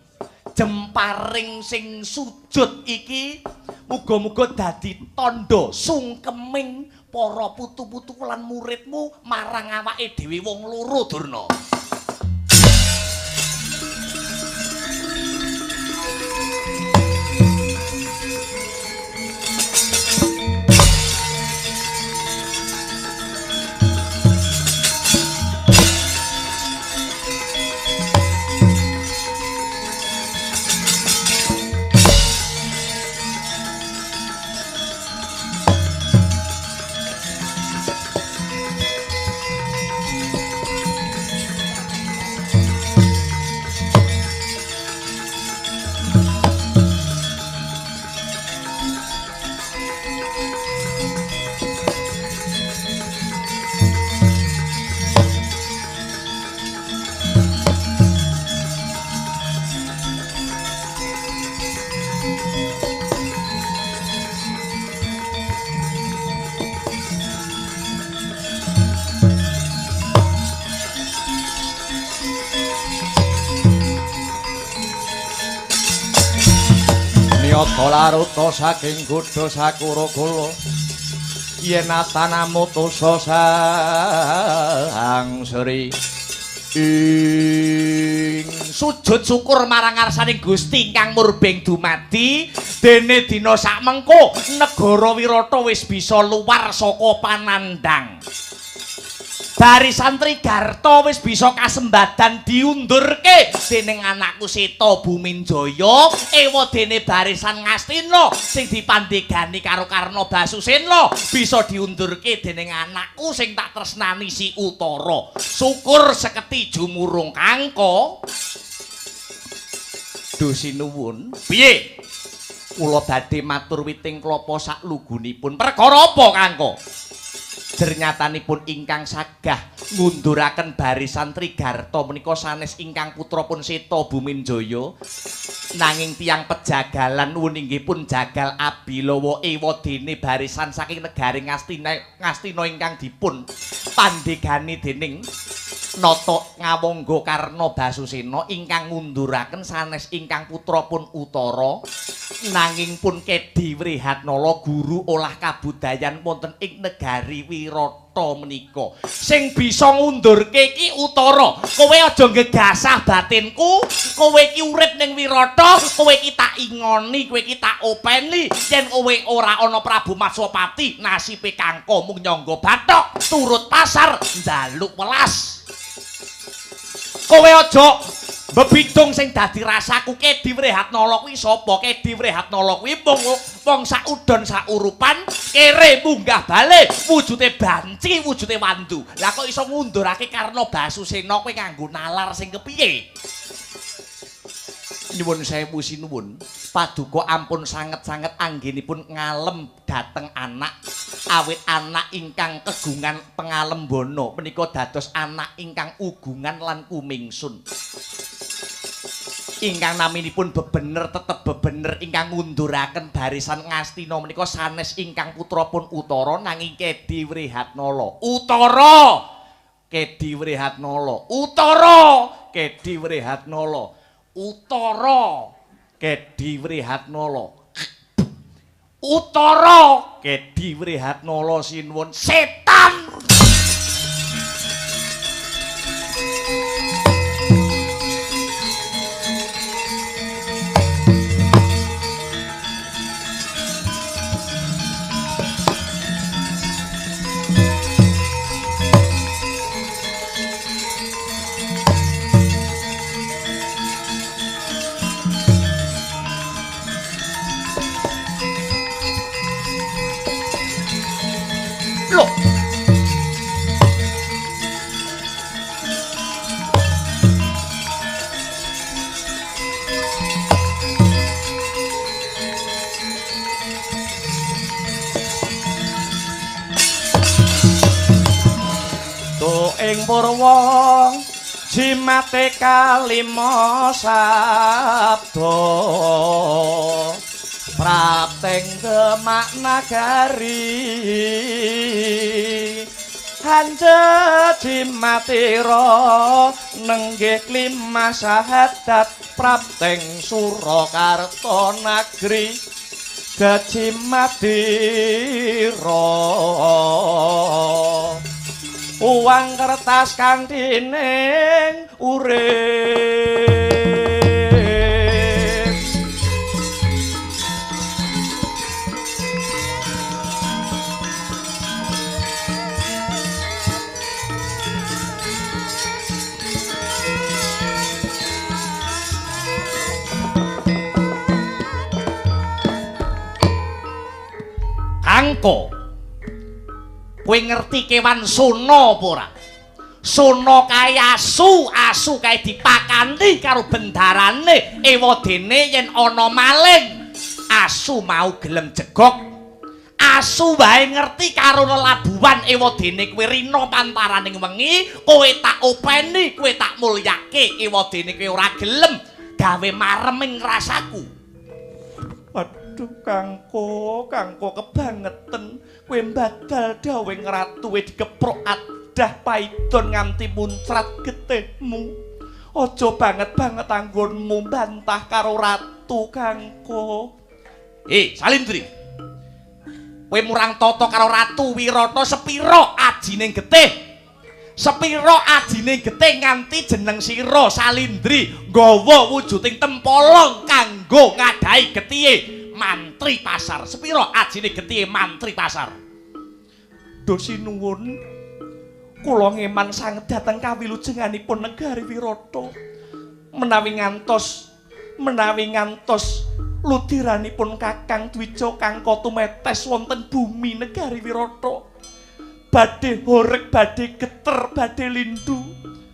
Jemparing sing sujud iki muga-muga dadi tandha sungkeming para putu-putu lan muridmu marang awake dhewe wong loro Durna. Niyata laruta saking Gudha Sakuragala yen atanamu tusa sang Sri ing sujud syukur marang ngarsaning Gusti ingkang murbeng dumadi dene dina sakmengko negara Wirata wis bisa luwar saka panandhang. Barisan Trigarta wis bisa kasembadan diundurke dening anakku Seta Buminjaya ewa dene barisan Ngastina sing dipandhegani karo Karna Basusena bisa diundurke dening anakku sing tak tresnani si Utara. Syukur seketi jumurung Kangka. Dusi nuwun. Piye? Kula badhe matur witing klapa saklugunipun. Perkara apa Kangka? Jernyatanipun ingkang sagah ngunduraken barisan Trigarta menika sanes ingkang putrapun Seta Buminjaya Nanging tiyang pejagalan wuninggipun jagal Abilawa ewadene barisan saking negari Ngastina ingkang dipun pandegani dening Nata Ngawangga Karna Basusena ingkang ngunduraken sanes ingkang putrapun Utara nanging pun Kedi Wrihatnala guru olah kabudayan wonten ing negari Wirata menika sing bisa ngundurke iki Utara kowe aja ngegasah batinku kowe iki urip ning Wirata kowe iki tak ingoni kowe iki tak openi yen kowe ora ana Prabu Matsapati nasibe kangko mung nyangga bathok turut pasar njaluk welas kowe aja bebidung sing dadi rasaku Kedi Wrihatnala kuwi sapa Kedi Wrihatnala kuwi wong sak udon sak urupan kere munggah bale wujude banci wujude wandu lah kok iso ngundurake Karna Basusena kowe nganggo nalar sing kepiye nyuwun sewu sinuwun paduka ampun sanget-sanget anggenipun ngalem dhateng anak awit anak ingkang kegungan pengalembana menika dados anak ingkang ugungan lan kumingsun ingkang naminipun bebener tetep bebener ingkang ngunduraken barisan Ngastina menika sanes ingkang putrapun Utara nanging Kedi Wrihatnala Utara Kedi Wrihatnala Utara Kedi Wrihatnala Utara Kedi Wrihatnala Utara Kedi Wrihatnala sinuwun setan ing purwa jimate kalima sabda prapteng Demak nagari hanjet jimatira nenggih klima sahadat prapteng Surakarta nagri gejimatira uang kertas kantining urip Kangko kowe ngerti kewan sono apa ora? Sono kaya asu, asu kaya dipakani karo bendarane ewadene yen ana maling. Asu mau gelem jegok. Asu wae ngerti karo lelabuhan ewadene kowe rina pantaraning wengi, kowe tak openi, kowe tak mulyake ewadene kowe ora gelem gawe mareming rasaku. Aduh Kangko kebangetan kowe mbadal dawing ratuwe dikeprok adah paidon nganti muncrat getihmu aja banget anggonmu bantah karo ratu Kangko Salindri kowe murang tata karo Ratu Wirata sepira ajining getih sepira ajining getih nganti jeneng sira Salindri nggawa wujuding tempolong kanggo ngadahi getihe mantri pasar sepira ajine getihe mantri pasar dosi nuwun kula ngeman sanget dhateng kawilujenganipun negari Wirata menawi ngantos ludiranipun Kakang Dwija Kangka tumetes wonten bumi negari Wirata badhe horeg badhe geter badhe lindu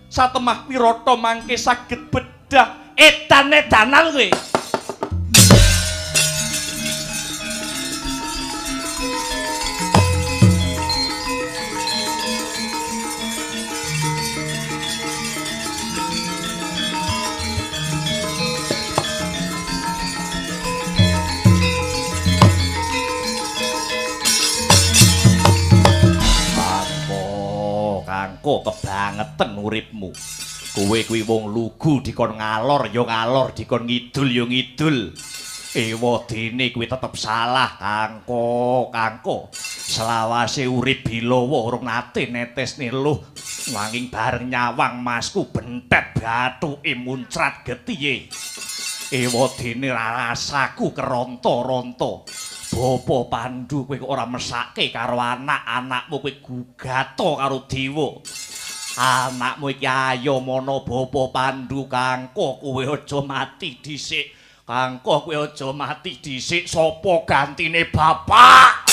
satemah Wirata mangke saged bedah edan-edanan kowe Kangko kebangetan uripmu. Kowe kuwi wong lugu dikon ngalor ya ngalor, dikon ngidul ya ngidul. Ewadene kuwi tetep salah, Kangko. Selawase urip Bilawa urung nate netes niluh. Nanging bareng nyawang masku bentet bathuke muncrat getihe. Ewadene rasaku keronto-ronto. Bapa Pandhu kowe kok ora mesake karo anak-anakmu kowe gugato karo dewa. Anakmu iki ayo mono Bapa Pandhu Kangko kowe aja mati dhisik. Kangko kowe aja mati dhisik sapa gantine bapak?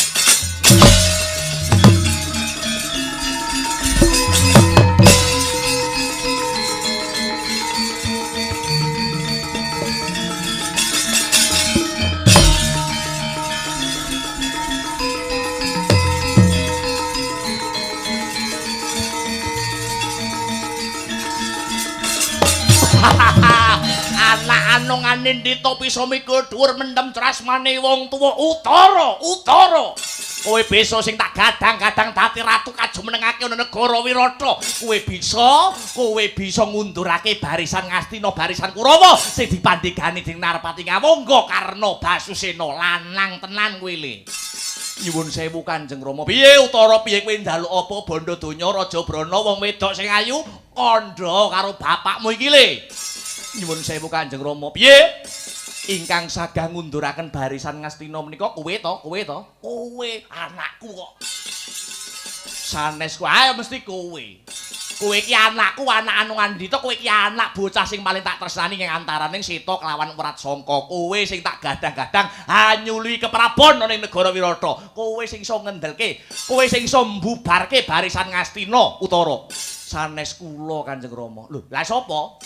Anak anungane ndita bisa mikul dhuwur mendem trasmane wong tuwa. Utara kowe bisa sing tak gadang-gadang dadi ratu kajumenengake ana negara Wirata. Kowe bisa ngundurake barisan Ngastina, barisan Kurawa sing dipandhegani dening Narpati Ngawangga Karna Basusena. Lanang tenan kowe le. Nyuwun sewu Kanjeng Rama. Piye Utara, piye kowe njaluk apa bondo donya Raja Brana wong wedok sing ayu kandha karo bapakmu iki le? Nyuwun sewu Kanjeng Rama. Piye? Ingkang sagah ngunduraken barisan Ngastina menika kowe to? Kowe anakku kok. Sanes kowe ae mesti kowe. Kowe iki anakku, anak anungan Ndita, kowe iki anak bocah sing paling tak tresnani ing antaraning Seta kelawan Wratsangka. Kowe sing tak gadang-gadang hanyuli keprabon ning negara Wirata. Kowe sing iso ngendelke, kowe sing iso mbubarke barisan Ngastina Utara. Sanes kula Kanjeng Rama. Lho, la sapa?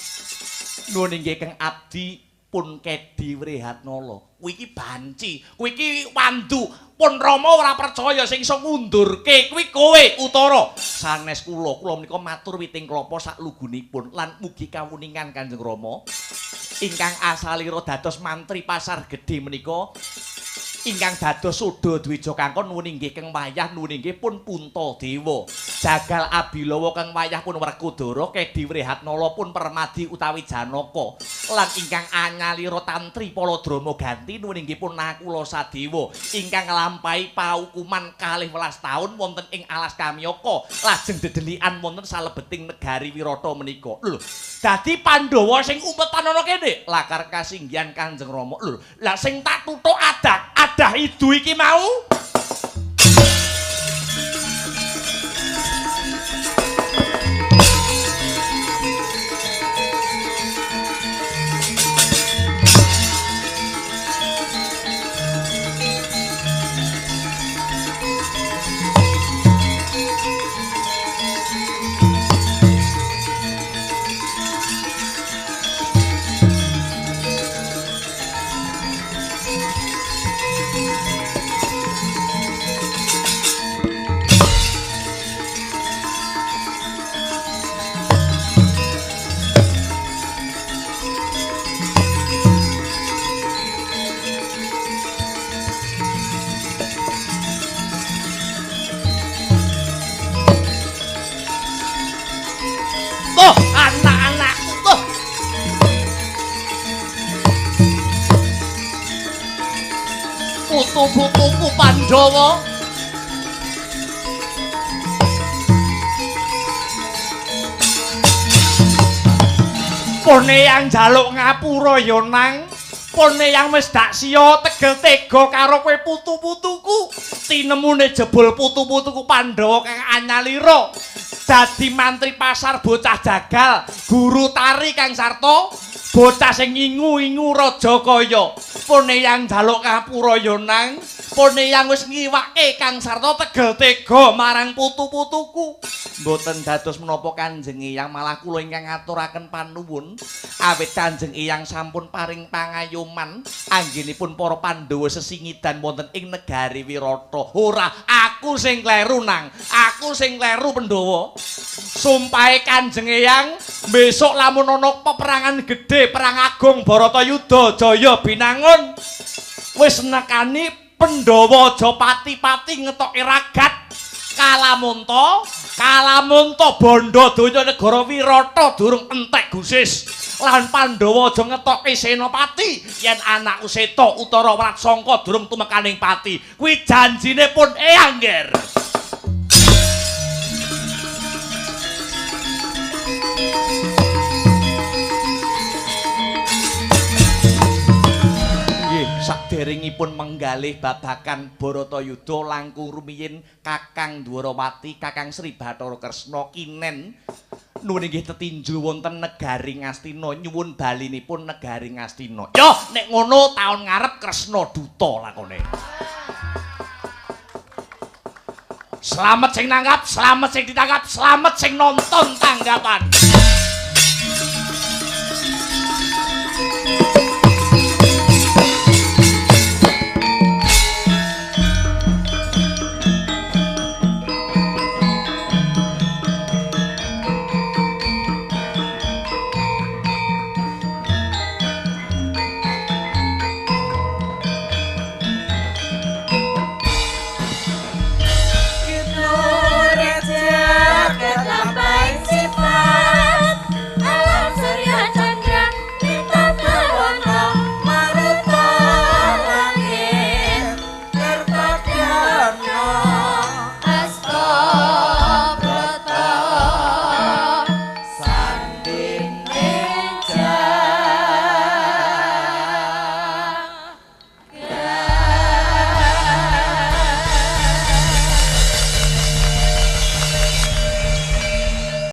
Nuwun inggih Kang Abdi pun Kedi Wrehatnala. Kowe iki banci, kowe iki wandu. Pun Rama ora percaya sing iso ngundurke kuwi kowe Utara. Sanes kula menika matur witing klapa saklugunipun lan mugi kawuningan Kanjeng Rama ingkang asalira dados mantri pasar gedhe menika ingkang dados Sudha Dwija Kangkon nuwun inggih Kang Wayah, nuwun inggih pun Puntadewa. Jagal Abilawa Kang Wayah pun Werkudara, Kedi Wrehatnala pun Permadi utawi Janaka. Lan ingkang anyalira Tantri Paladrama Ganti nuwun inggih pun Nakula Sadewa ingkang nglampahi paukuman 12 taun wonten ing alas Kamyaka lajeng dedelikan wonten salebeting negari Wirata menika. Lho, dadi Pandhawa sing umpetan ana kene lakar kasinggihan Kanjeng Rama. Lho, lah sing tak tuthuk adah idu iki mau putu-putuku Pandhawa. Pone yang njaluk ngapura ya nang, pone yang wis dak siya tegel tega karo kowe putu-putuku. Tinemune jebul putu-putuku Pandhawa kang anyalira dadi mantri pasar bocah jagal, guru tari Kang Sarta, bocah sing ingu-ingu Rajakaya. Pone yang njaluk ngapura ya nang, pone yang wis ngiwake Kang Sarta tegel tega marang putu-putuku. Mboten dados menapa Kanjeng Eyang, malah kula ingkang ngaturaken panuwun awit Kanjeng Eyang sampun paring pangayoman anggenipun para Pandhawa sesingidan wonten ing negari Wirata. Ora, aku sing kleru nang, aku sing kleru Pandhawa. Sumpahe Kanjeng Eyang besok lamun ana peperangan gedhe, perang agung Baratayuda Jaya Binangun wis nekani Pandhawa aja pati-pati ngetoke ragat Kalamonta Kalamun to bondo donya negara Wirata durung entek gusis. Lan Pandhawa aja ngetokke Senopati yen anakku Seta Utara Watsangka durung tumekaning pati. Kuwi janjine pun eyang, Nger. Saderengipun menggalih babakan Baratayuda langkung rumiyin Kakang Dwarawati, Kakang Sri Bathara Kresna kinen nuwun inggih tetinju wonten negari Ngastina nyuwun balinipun negari Ngastina. Yo nek ngono taun ngarep Kresna duta lakone. Slamet sing nanggap, slamet sing ditangkap, slamet sing nonton tanggapan.